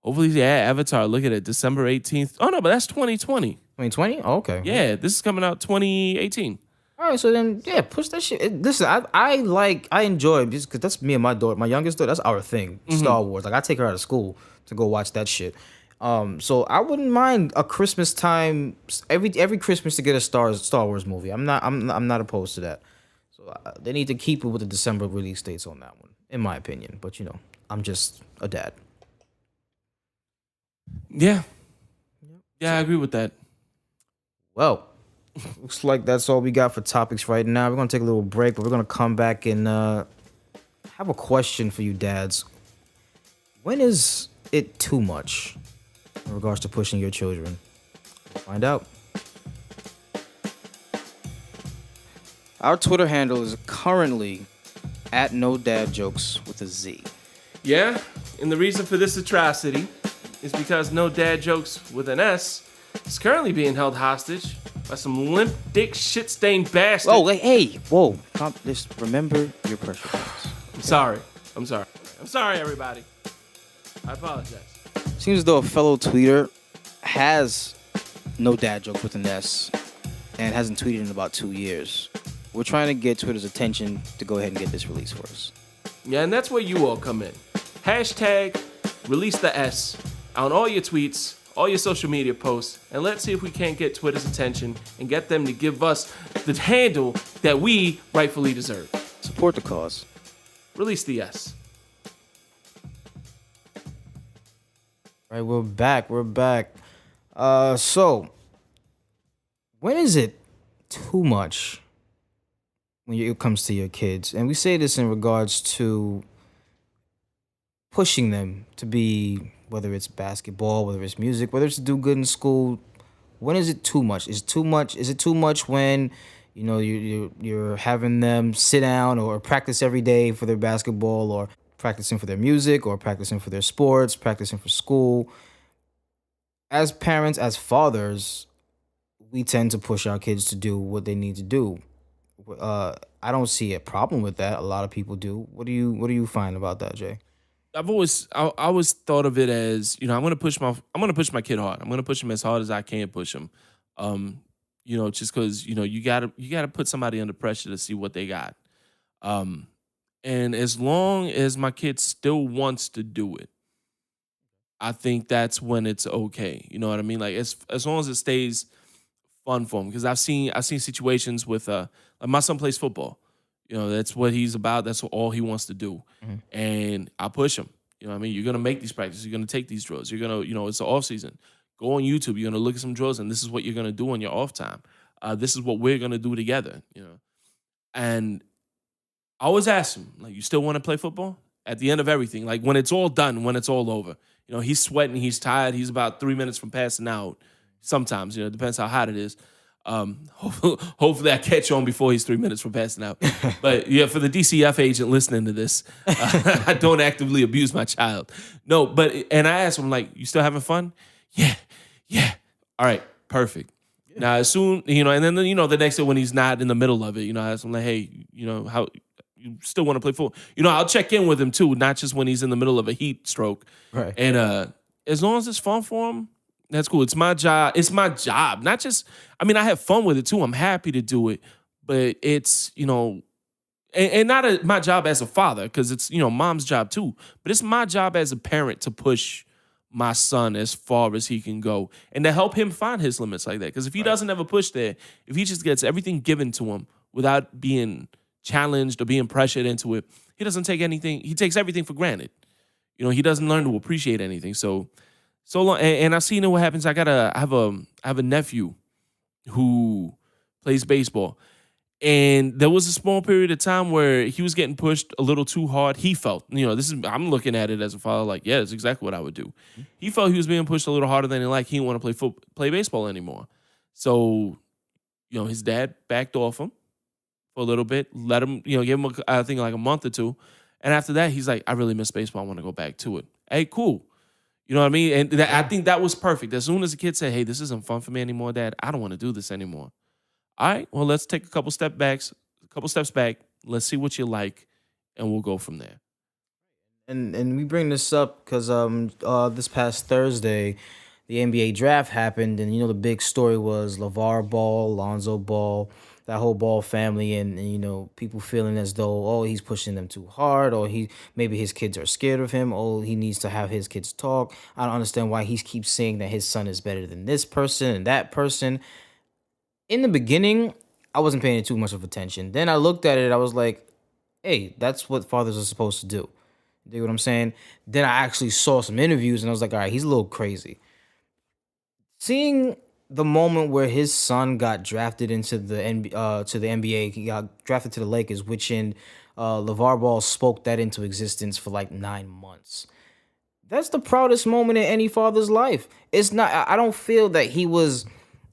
Avatar, look at it, December 18th. Oh, no, but that's 2020. 2020? Oh, okay. Yeah, this is coming out 2018. All right, so then, yeah, push that shit. Listen, I enjoy it because that's me and my daughter, my youngest daughter, that's our thing, Star Wars. Like, I take her out of school to go watch that shit. So I wouldn't mind a Christmas time, every Christmas to get a Star Wars movie. I'm not opposed to that. So they need to keep it with the December release dates on that one, in my opinion. But, I'm just a dad. Yeah. Yeah, I agree with that. Well, looks like that's all we got for topics right now. We're going to take a little break, but we're going to come back and have a question for you dads. When is it too much in regards to pushing your children? We'll find out. Our Twitter handle is currently at NoDadJokes with a Z. Yeah, and the reason for this atrocity is because NoDadJokes with an S is currently being held hostage by some limp dick shit-stained bastard. Oh, hey, whoa. Just remember your pressure points. I'm sorry, everybody. I apologize. Seems as though a fellow tweeter has no dad joke with an S and hasn't tweeted in about 2 years. We're trying to get Twitter's attention to go ahead and get this released for us. Yeah, and that's where you all come in. Hashtag release the S on all your tweets, all your social media posts, and let's see if we can't get Twitter's attention and get them to give us the handle that we rightfully deserve. Support the cause. Release the S. All right, we're back. So, when is it too much when it comes to your kids? And we say this in regards to pushing them to be, whether it's basketball, whether it's music, whether it's to do good in school. When is it too much? Is it too much when you're having them sit down or practice every day for their basketball, or practicing for their music, or practicing for their sports, practicing for school? As parents, as fathers, we tend to push our kids to do what they need to do. I don't see a problem with that. A lot of people do. What do you find about that, Jay? I always thought of it as, I'm gonna push my kid hard. I'm gonna push him as hard as I can push him. Just because you gotta put somebody under pressure to see what they got. And as long as my kid still wants to do it, I think that's when it's okay. You know what I mean? Like as long as it stays fun for him. Because I've seen situations with like my son plays football. That's what he's about. That's all he wants to do. Mm-hmm. And I push him. You know what I mean? You're going to make these practices. You're going to take these drills. You're going to, it's the off season. Go on YouTube. You're going to look at some drills, and this is what you're going to do on your off time. This is what we're going to do together, And I always ask him, like, you still want to play football? At the end of everything, like when it's all done, when it's all over, he's sweating, he's tired, he's about 3 minutes from passing out. Sometimes, it depends how hot it is. Hopefully I catch on before he's 3 minutes from passing out. But yeah, for the DCF agent listening to this, I don't actively abuse my child. No, and I asked him, like, you still having fun? Yeah. All right, perfect. Yeah. Now, as soon, and then, the next day when he's not in the middle of it, I ask him, like, hey, how you still want to play football? I'll check in with him too, not just when he's in the middle of a heat stroke. Right. And as long as it's fun for him, that's cool. It's my job. It's my job. Not just, I have fun with it too. I'm happy to do it. But it's, and not my job as a father, because it's, mom's job too. But it's my job as a parent to push my son as far as he can go and to help him find his limits like that. Because if he doesn't ever push there, if he just gets everything given to him without being challenged or being pressured into it, he doesn't take anything. He takes everything for granted. He doesn't learn to appreciate anything. So long, and I've seen it. What happens? I have a nephew who plays baseball, and there was a small period of time where he was getting pushed a little too hard. He felt, I'm looking at it as a father, like, yeah, that's exactly what I would do. He felt he was being pushed a little harder than he liked. He didn't want to play baseball anymore. So, his dad backed off him for a little bit, let him, give him I think like a month or two, and after that, he's like, I really miss baseball. I want to go back to it. Hey, cool. You know what I mean? And I think that was perfect. As soon as the kid said, hey, this isn't fun for me anymore, Dad, I don't want to do this anymore. All right, well, let's take a couple steps back. Let's see what you like, and we'll go from there. And we bring this up because this past Thursday, the NBA draft happened, and the big story was LeVar Ball, Lonzo Ball, that whole Ball family, and people feeling as though, he's pushing them too hard, or maybe his kids are scared of him, he needs to have his kids talk. I don't understand why he keeps saying that his son is better than this person and that person. In the beginning, I wasn't paying too much of attention. Then I looked at it, I was like, hey, that's what fathers are supposed to do. You know what I'm saying? Then I actually saw some interviews, and I was like, all right, he's a little crazy. Seeing the moment where his son got drafted into the NBA, he got drafted to the Lakers, which LeVar Ball spoke that into existence for like 9 months. That's the proudest moment in any father's life. It's not. I don't feel that he was.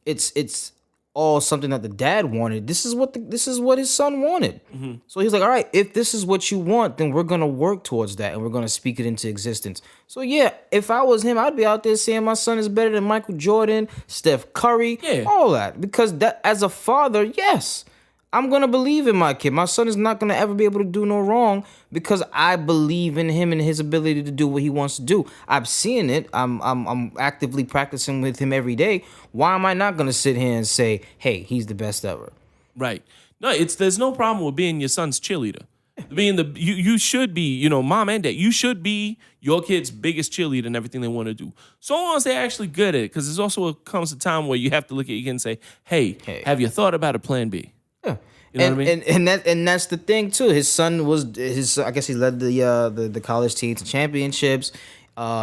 It's all something that the dad wanted. This is what his son wanted. Mm-hmm. So he's like, all right, if this is what you want, then we're gonna work towards that, and we're gonna speak it into existence. So yeah, if I was him, I'd be out there saying my son is better than Michael Jordan, Steph Curry, all that. Because that, as a father, yes, I'm gonna believe in my kid. My son is not gonna ever be able to do no wrong because I believe in him and his ability to do what he wants to do. I've seen it. I'm actively practicing with him every day. Why am I not gonna sit here and say, hey, he's the best ever? Right. No, there's no problem with being your son's cheerleader. You should be, mom and dad, you should be your kid's biggest cheerleader in everything they want to do. So long as they're actually good at it, because there's also comes a time where you have to look at your kid and say, hey, have you thought about a plan B? Yeah. You know what I mean? And that's the thing too. His son I guess he led the college team to championships.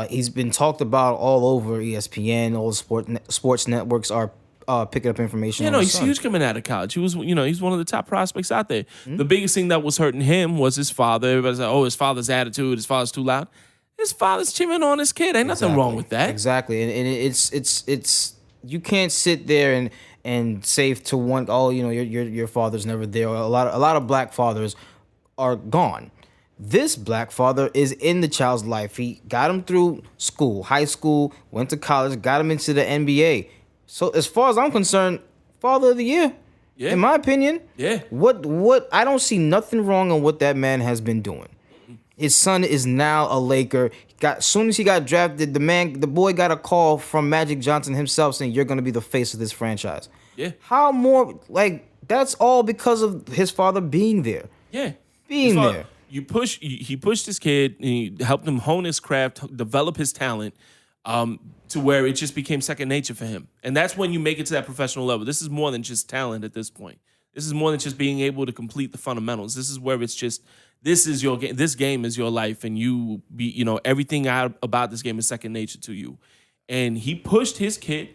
He's been talked about all over ESPN. All the sports networks are picking up information. Yeah, he's huge coming out of college. He was, he's one of the top prospects out there. Mm-hmm. The biggest thing that was hurting him was his father. Everybody's like, his father's attitude. His father's too loud. His father's cheering on his kid. Ain't nothing wrong with that. Exactly, and it's you can't sit there and say to one, your father's never there. A lot of black fathers are gone. This black father is in the child's life. He got him through school, high school, went to college, got him into the NBA. So as far as I'm concerned, father of the year, in my opinion. Yeah. What I don't see nothing wrong in what that man has been doing. His son is now a Laker. As soon as he got drafted, the boy got a call from Magic Johnson himself saying, you're going to be the face of this franchise. Yeah. How more, that's all because of his father being there. Yeah. Being there. He pushed his kid, he helped him hone his craft, develop his talent, to where it just became second nature for him. And that's when you make it to that professional level. This is more than just talent at this point. This is more than just being able to complete the fundamentals. This is where it's just, this is your game. This game is your life, and everything about this game is second nature to you. And he pushed his kid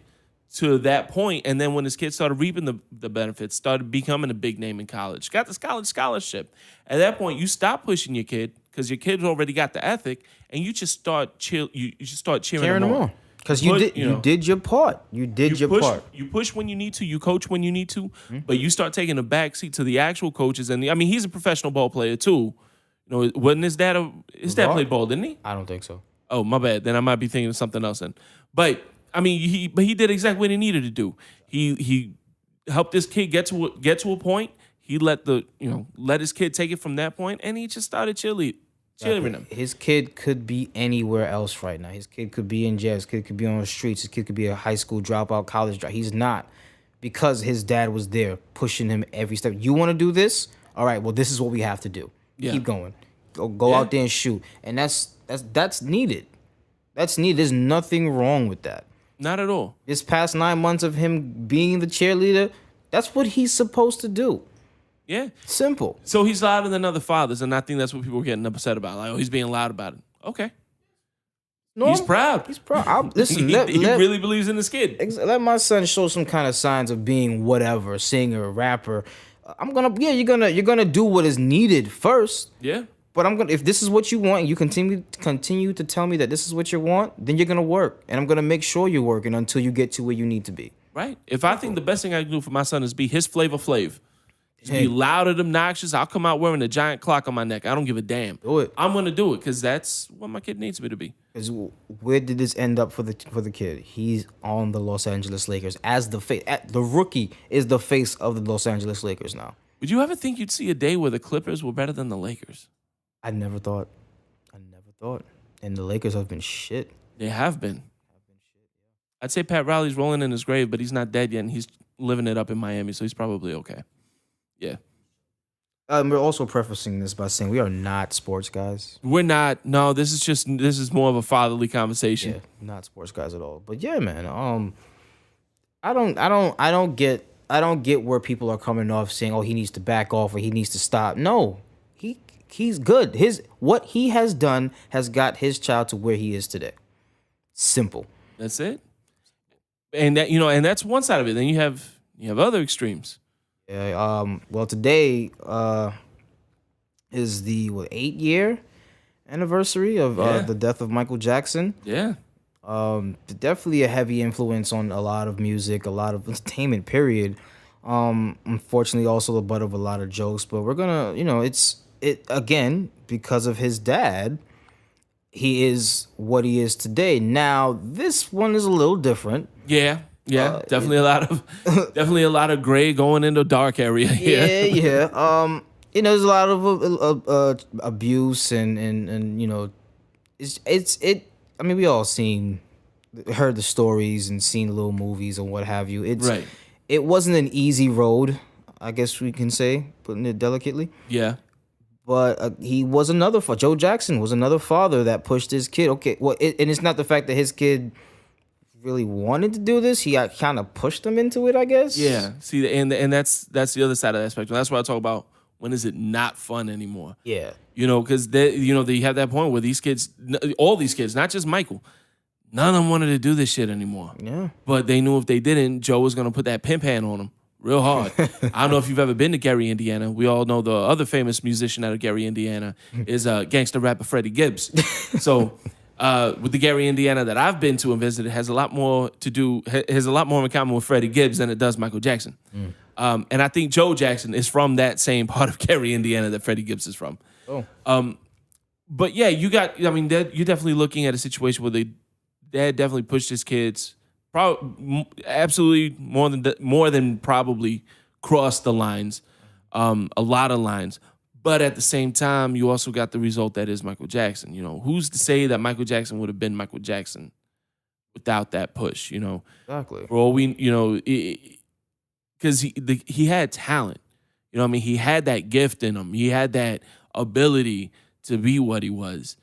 to that point, and then when his kid started reaping the benefits, started becoming a big name in college, got this college scholarship. At that point, you stop pushing your kid because your kid's already got the ethic, and you just start cheering him on. Because you did your part. You did your part. You push when you need to. You coach when you need to. But you start taking a backseat to the actual coaches. And I mean, he's a professional ball player too. You know, wasn't his dad? His dad played ball, didn't he? I don't think so. Oh, my bad. Then I might be thinking of something else. Then, but I mean, he did exactly what he needed to do. He helped this kid get to a point. He let his kid take it from that point, and he just started cheerleading him. His kid could be anywhere else right now. His kid could be in jail. His kid could be on the streets. His kid could be a high school dropout, college dropout. He's not, because his dad was there pushing him every step. You want to do this? All right. Well, this is what we have to do. Yeah. Keep going. Go out there and shoot. And that's needed. That's needed. There's nothing wrong with that. Not at all. This past 9 months of him being the cheerleader, that's what he's supposed to do. Yeah. Simple. So he's louder than other fathers, and I think that's what people are getting upset about. Like, oh, he's being loud about it. Okay. No, he's proud. He's proud. Listen, he really believes in his kid. Let my son show some kind of signs of being whatever, singer, rapper. You're gonna do what is needed first. Yeah. But if this is what you want, and you continue to tell me that this is what you want, then you're gonna work, and I'm gonna make sure you're working until you get to where you need to be. Right. If I think the best thing I can do for my son is be his Flavor Flav, just be loud and obnoxious, I'll come out wearing a giant clock on my neck. I don't give a damn. Do it. I'm gonna do it because that's what my kid needs me to be. Because where did this end up for the kid? He's on the Los Angeles Lakers as the face. The rookie is the face of the Los Angeles Lakers now. Would you ever think you'd see a day where the Clippers were better than the Lakers? I never thought. And the Lakers have been shit. They have been. I'd say Pat Riley's rolling in his grave, but he's not dead yet, and he's living it up in Miami, so he's probably okay. Yeah. We're also prefacing this by saying we are not sports guys. We're not. No, this is more of a fatherly conversation. Yeah, not sports guys at all. But yeah, man. I don't get where people are coming off saying, oh, he needs to back off or he needs to stop. No, he's good. What he has done has got his child to where he is today. Simple. That's it. And and that's one side of it. Then you have other extremes. Yeah. Well, today is the 8-year anniversary of the death of Michael Jackson. Yeah. Definitely a heavy influence on a lot of music, a lot of entertainment. Period. Unfortunately, also the butt of a lot of jokes. But we're gonna, it again because of his dad. He is what he is today. Now, this one is a little different. Yeah. Yeah, definitely a lot of gray going into dark area here. Yeah. There's a lot of abuse and it's. I mean, we all heard the stories and seen little movies and what have you. Right. It wasn't an easy road, I guess we can say, putting it delicately. Yeah. But Joe Jackson was another father that pushed his kid. Okay, well, and it's not the fact that his kid really wanted to do this. He kind of pushed them into it, I guess. Yeah. See, and that's the other side of that spectrum. That's why I talk about when is it not fun anymore. Yeah. Because they have that point where these kids, all these kids, not just Michael, none of them wanted to do this shit anymore. Yeah. But they knew if they didn't, Joe was gonna put that pimp hand on them real hard. I don't know if you've ever been to Gary, Indiana. We all know the other famous musician out of Gary, Indiana is gangster rapper Freddie Gibbs. So. With the Gary, Indiana that I've been to and visited has a lot more in common with Freddie Gibbs than it does Michael Jackson. And I think Joe Jackson is from that same part of Gary, Indiana that Freddie Gibbs is from. Oh. But yeah, you're definitely looking at a situation where dad definitely pushed his kids, absolutely more than probably crossed the lines, a lot of lines. But at the same time, you also got the result that is Michael Jackson. Who's to say that Michael Jackson would have been Michael Jackson without that push? Exactly. For all we, because he had talent. He had that gift in him. He had that ability to be what he was.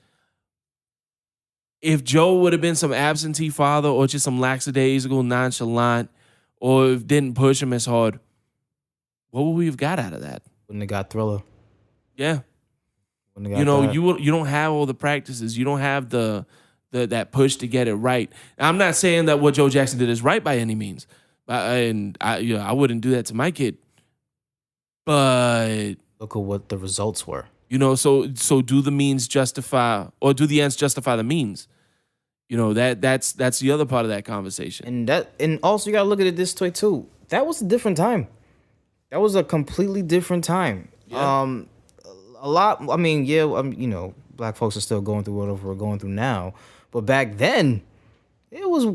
If Joe would have been some absentee father or just some lackadaisical, nonchalant, or didn't push him as hard, what would we have got out of that? Wouldn't have got Thriller. Yeah. You don't have all the practices. You don't have that push to get it right. I'm not saying that what Joe Jackson did is right by any means. I wouldn't do that to my kid. But look at what the results were. So do the means justify, or do the ends justify the means? that's the other part of that conversation. And also you gotta look at it this way too. That was a different time. That was a completely different time. Yeah. A lot. I mean, yeah. Black folks are still going through whatever we're going through now, but back then, it was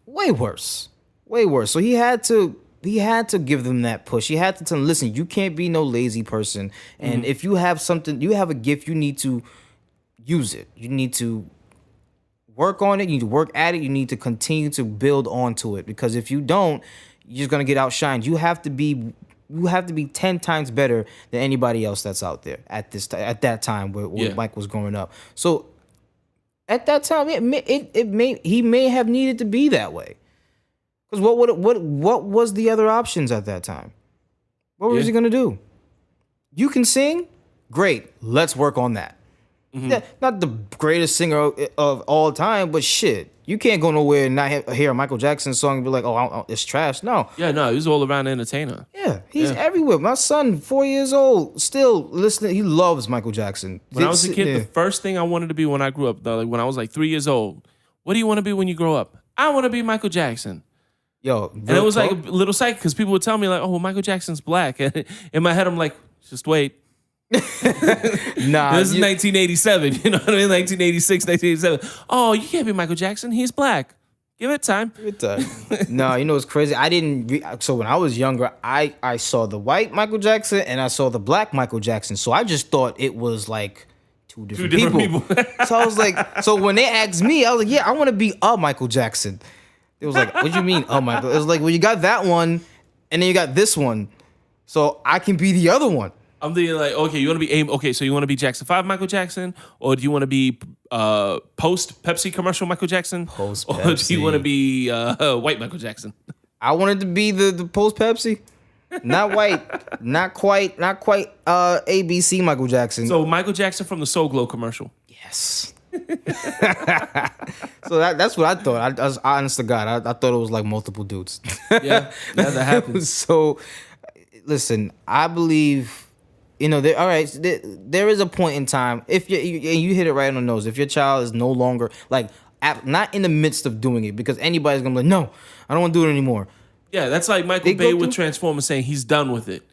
way worse. Way worse. So he had to give them that push. He had to tell them, listen, you can't be no lazy person. And if you have something, you have a gift, you need to use it. You need to work on it. You need to work at it. You need to continue to build onto it. Because if you don't, you're just gonna get outshined. You have to be 10 times better than anybody else that's out there at that time where Mike was growing up. So at that time, he may have needed to be that way. Because what was the other options at that time? What was he gonna do? You can sing? Great. Let's work on that. Yeah, not the greatest singer of all time, but shit, you can't go nowhere and not hear a Michael Jackson song and be like, oh, it's trash. No. Yeah, no, he's all around entertainer. Yeah, he's everywhere. My son, 4 years old, still listening. He loves Michael Jackson. When I was a kid, the first thing I wanted to be when I grew up, though, like when I was like 3 years old, what do you want to be when you grow up? I want to be Michael Jackson. Yo, and it was like a little psych because people would tell me like, oh, Michael Jackson's black. And in my head, I'm like, just wait. Nah, this is 1987. You know what I mean? 1986, 1987. Oh, you can't be Michael Jackson. He's black. Give it time. No, you know what's crazy? I didn't. So when I was younger, I saw the white Michael Jackson and I saw the black Michael Jackson. So I just thought it was like two different people. So I was like, so when they asked me, I was like, yeah, I want to be a Michael Jackson. It was like, what do you mean, oh Michael? It was like, well, you got that one, and then you got this one, so I can be the other one. I'm thinking like, okay, you want to be okay, so you want to be Jackson 5 Michael Jackson, or do you want to be post Pepsi commercial Michael Jackson, post Pepsi, or do you want to be white Michael Jackson? I wanted to be the post Pepsi, not white, not quite ABC Michael Jackson. So Michael Jackson from the Soul Glow commercial. Yes. So that's what I thought. I was honest to God. I thought it was like multiple dudes. Yeah, that happens. So, listen, I believe, there is a point in time if you hit it right on the nose. If your child is no longer like not in the midst of doing it, because anybody's gonna be like, no, I don't want to do it anymore. Yeah, that's like Michael Bay with Transformers saying he's done with it.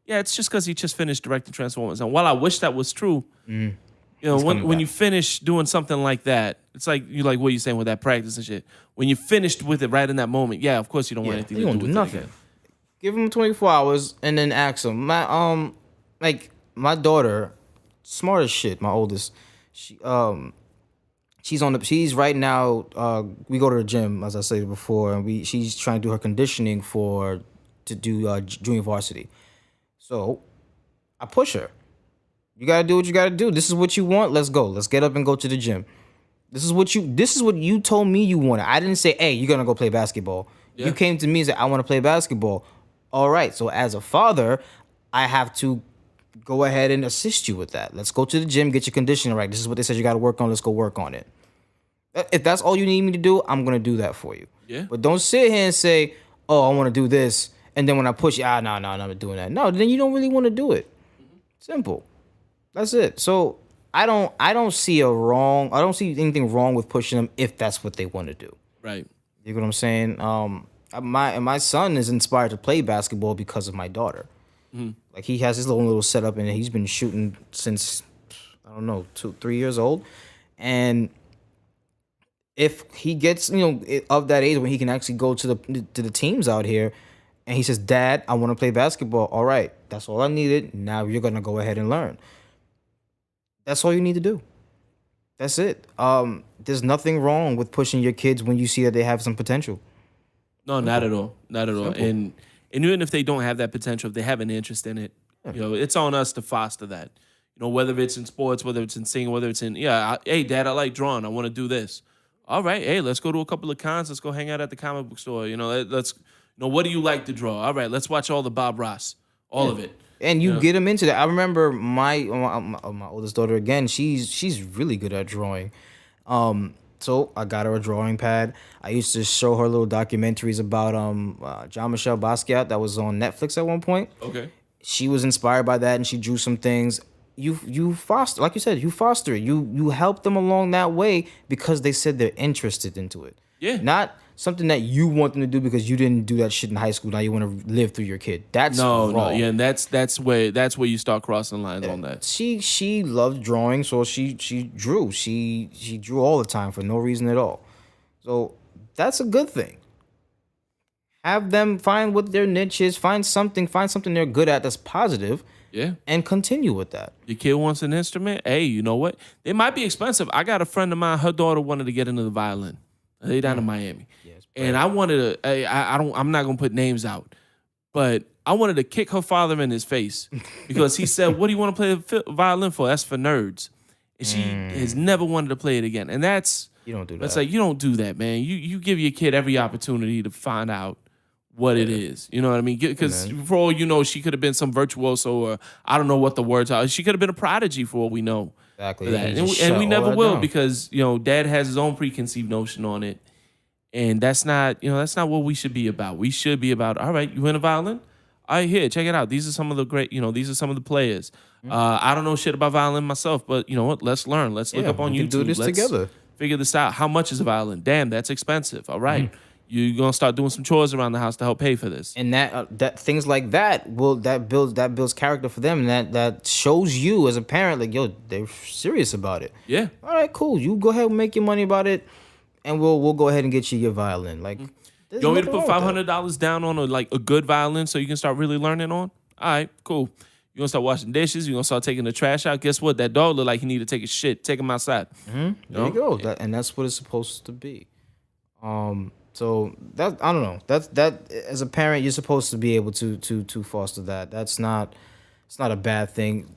Yeah, it's just because he just finished directing Transformers. And while I wish that was true. When you finish doing something like that, it's like what you're saying with that practice and shit. When you finished with it right in that moment, yeah, of course you don't want anything to do with nothing. It again. Give him 24 hours and then ask him. My daughter, smart as shit. My oldest, she's right now. We go to the gym, as I said before, and she's trying to do her conditioning to do junior varsity. So I push her. You gotta do what you gotta do. This is what you want. Let's go. Let's get up and go to the gym. This is what you told me you wanted. I didn't say, hey, you're gonna go play basketball. Yeah. You came to me and said, I want to play basketball. All right. So as a father, I have to go ahead and assist you with that. Let's go to the gym, get your conditioning right. This is what they said you gotta work on. Let's go work on it. If that's all you need me to do, I'm gonna do that for you. Yeah. But don't sit here and say, oh, I want to do this, and then when I push you, no, I'm not doing that. No, then you don't really want to do it. Simple. That's it. So I don't see anything wrong with pushing them if that's what they want to do. Right. You know what I'm saying? My son is inspired to play basketball because of my daughter. Mm-hmm. Like he has his little setup and he's been shooting since, I don't know, 2-3 years old. And if he gets, of that age when he can actually go to the teams out here and he says, Dad, I want to play basketball. All right, that's all I needed. Now you're going to go ahead and learn. That's all you need to do. That's it. There's nothing wrong with pushing your kids when you see that they have some potential. No, not at all. Not at all. Simple. And even if they don't have that potential, if they have an interest in it, it's on us to foster that. Whether it's in sports, whether it's in singing, whether it's in, hey, Dad, I like drawing. I want to do this. All right, hey, let's go to a couple of cons. Let's go hang out at the comic book store. Let's, what do you like to draw? All right, let's watch all the Bob Ross, all of it. And you get them into that. I remember my oldest daughter, again, she's really good at drawing. So I got her a drawing pad. I used to show her little documentaries about Jean-Michel Basquiat that was on Netflix at one point. Okay. She was inspired by that and she drew some things. you foster, like you said, you foster it. You help them along that way because they said they're interested into it. Yeah. Not something that you want them to do because you didn't do that shit in high school. Now you want to live through your kid. That's wrong. Yeah, and that's where you start crossing lines on that. She loved drawing, so she drew. She drew all the time for no reason at all. So that's a good thing. Have them find what their niche is, find something they're good at that's positive. Yeah. And continue with that. Your kid wants an instrument. Hey, you know what? They might be expensive. I got a friend of mine, her daughter wanted to get into the violin. They down in Miami. Yes, and I wanted to, I'm not going to put names out, but I wanted to kick her father in his face because he said, what do you want to play the violin for? That's for nerds. And she has never wanted to play it again. And you don't do that. That's like, you don't do that, man. You give your kid every opportunity to find out what it is. You know what I mean? Because for all you know, she could have been some virtuoso or I don't know what the words are. She could have been a prodigy for all we know. Exactly. And we never will because, dad has his own preconceived notion on it. And that's not what we should be about. We should be about, all right, you in a violin? All right, here, check it out. These are some of the great, these are some of the players. I don't know shit about violin myself, but you know what? Let's learn. Let's look up on YouTube. Do this together. Figure this out. How much is a violin? Damn, that's expensive. All right. You're gonna start doing some chores around the house to help pay for this, and that things like that builds character for them, and that shows you as a parent like, yo, they're serious about it. Yeah. All right, cool. You go ahead and make your money about it, and we'll go ahead and get you your violin. Like, you want me to put $500 down on a good violin so you can start really learning on? All right, cool. You gonna start washing dishes? You gonna start taking the trash out? Guess what? That dog look like he need to take a shit. Take him outside. There you go. And that's what it's supposed to be. So that I don't know. That as a parent, you're supposed to be able to foster that. It's not a bad thing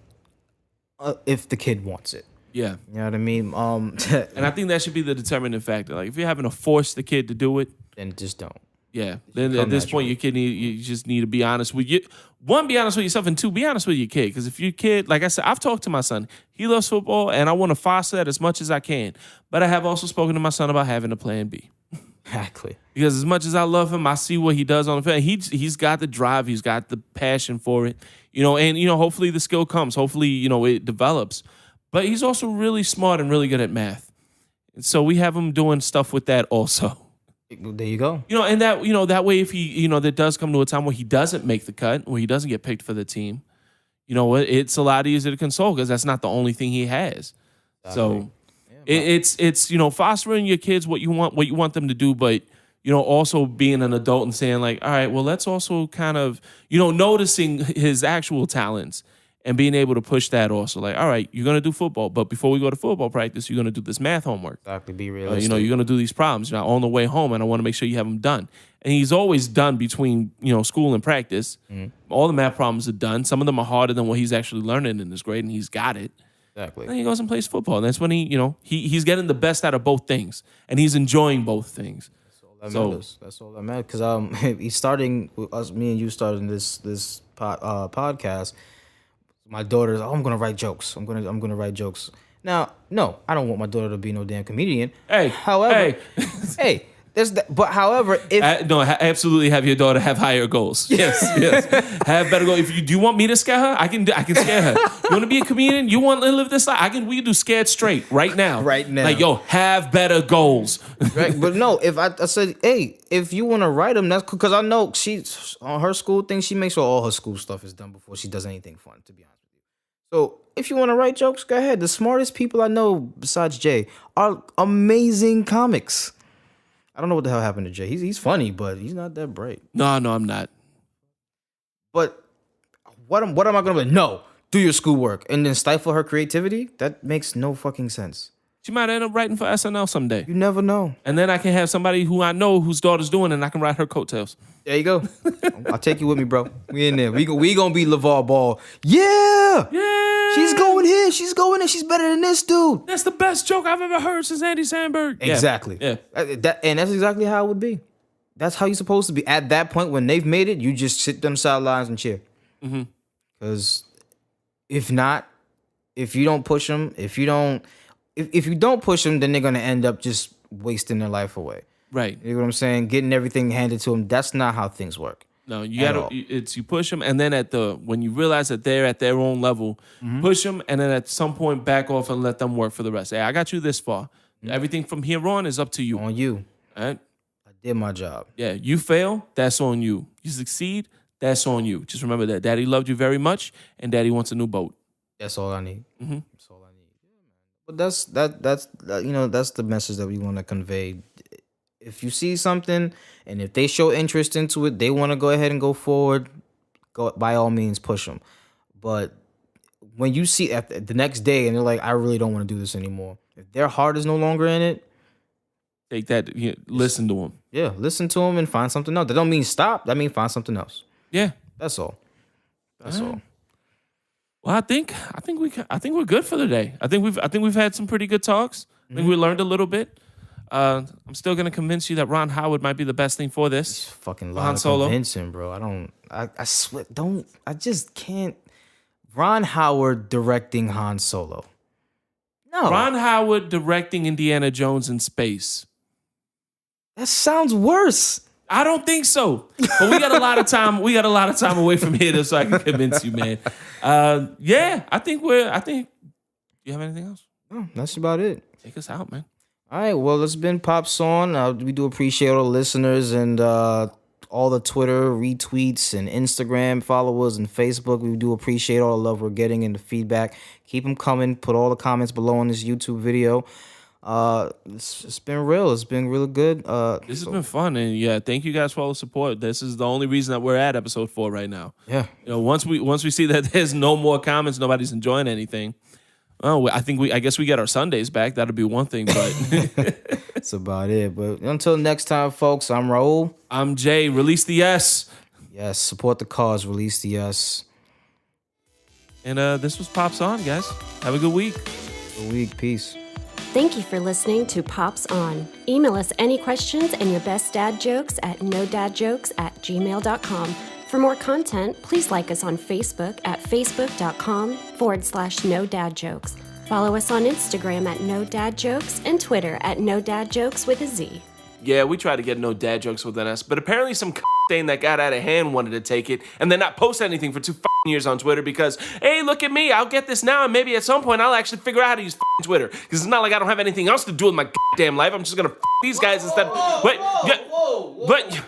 if the kid wants it. Yeah, you know what I mean. And I think that should be the determining factor. Like if you're having to force the kid to do it, then just don't. Yeah. Then at this point, your kid you just need to be honest with you. One, be honest with yourself, and two, be honest with your kid. Because if your kid, like I said, I've talked to my son. He loves football, and I want to foster that as much as I can. But I have also spoken to my son about having a plan B. Exactly. Because as much as I love him, I see what he does on the field. He's got the drive. He's got the passion for it. And hopefully the skill comes. Hopefully, it develops. But he's also really smart and really good at math. And so we have him doing stuff with that also. There you go. And that way if he, there does come to a time where he doesn't make the cut, where he doesn't get picked for the team, it's a lot easier to console because that's not the only thing he has. Exactly. So it's fostering your kids what you want them to do, but also being an adult and saying like, all right, well, let's also kind of noticing his actual talents and being able to push that also. Like, all right, you're gonna do football, but before we go to football practice, you're gonna do this math homework. Exactly, be realistic. You're gonna do these problems. On the way home, and I want to make sure you have them done. And he's always done between school and practice. All the math problems are done. Some of them are harder than what he's actually learning in his grade, and he's got it. Exactly. Then he goes and plays football. And that's when he's getting the best out of both things, and he's enjoying both things. That's all that matters. Because he's starting with us. Me and you starting this podcast. My daughter's, I'm gonna write jokes. I'm gonna write jokes. Now, no, I don't want my daughter to be no damn comedian. However, however, if absolutely have your daughter have higher goals. Yes, have better goals. Do you want me to scare her? I can scare her. You want to be a comedian? You want to live this life? We can do Scared Straight right now. Right now. Like, yo, have better goals. Right, but no, if I said, hey, if you want to write them, that's because I know she's on her school thing. She makes sure all her school stuff is done before she does anything fun. To be honest with you, so if you want to write jokes, go ahead. The smartest people I know besides Jay are amazing comics. I don't know what the hell happened to Jay. He's funny, but he's not that bright. No, I'm not. But what am I gonna do? No, do your schoolwork and then stifle her creativity? That makes no fucking sense. She might end up writing for SNL someday. You never know. And then I can have somebody who I know whose daughter's doing it, and I can write her coattails. There you go. I'll take you with me, bro. We in there. We gonna be LeVar Ball. Yeah. She's going here. She's going in. She's better than this dude. That's the best joke I've ever heard since Andy Samberg. Exactly. Yeah. And that's exactly how it would be. That's how you're supposed to be. At that point, when they've made it, you just sit them sidelines and cheer. Because if not, if you don't push them, if you don't push them, then they're gonna end up just wasting their life away. Right. You know what I'm saying? Getting everything handed to them. That's not how things work. No, you At gotta. all. It's you push them, and then when you realize that they're at their own level, push them, and then at some point back off and let them work for the rest. Hey, I got you this far. Everything from here on is up to you. On you. All right? I did my job. Yeah, you fail, that's on you. You succeed, that's on you. Just remember that Daddy loved you very much, and Daddy wants a new boat. That's all I need. That's all I need. But that's that's the message that we want to convey. If you see something and if they show interest into it, they want to go ahead and go forward, go by all means push them. But when you see the next day and they're like, I really don't want to do this anymore. If their heart is no longer in it, take that. Listen to them. Yeah, listen to them and find something else. That don't mean stop. That means find something else. Yeah, that's all. That's all. Well, I think we're good for the day. I think we've had some pretty good talks. I think we learned a little bit. I'm still gonna convince you that Ron Howard might be the best thing for this. It's fucking lot of convincing, bro. I swear, I just can't. Ron Howard directing Han Solo. No. Ron Howard directing Indiana Jones in space. That sounds worse. I don't think so. But we got a lot of time. We got a lot of time away from here, so I can convince you, man. Yeah, I think. You have anything else? No, that's about it. Take us out, man. All right. Well, it's been Pops On. We do appreciate all the listeners and all the Twitter retweets and Instagram followers and Facebook. We do appreciate all the love we're getting and the feedback. Keep them coming. Put all the comments below on this YouTube video. It's been real. It's been really good. This has been fun, and yeah, thank you guys for all the support. This is the only reason that we're at episode 4 right now. Yeah. Once we see that there's no more comments, nobody's enjoying anything. Oh, I guess we get our Sundays back. That'll be one thing, but that's about it. But until next time, folks, I'm Raul. I'm Jay. Release the S. Yes, support the cause. Release the S. And this was Pops On, guys. Have a good week. Good week. Peace. Thank you for listening to Pops On. Email us any questions and your best dad jokes at NoDadJokes@gmail.com. For more content, please like us on Facebook at facebook.com/NoDadJokes. Follow us on Instagram at NoDadJokes and Twitter at NoDadJokes with a Z. Yeah, we tried to get no dad jokes within us, but apparently some thing that got out of hand wanted to take it and then not post anything for 2 years on Twitter because, hey, look at me, I'll get this now and maybe at some point I'll actually figure out how to use Twitter because it's not like I don't have anything else to do with my damn life. I'm just gonna these guys instead. Whoa. But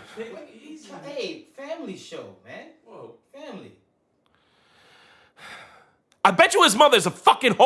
hey, family show, man. Whoa, family. I bet you his mother's a fucking hoe.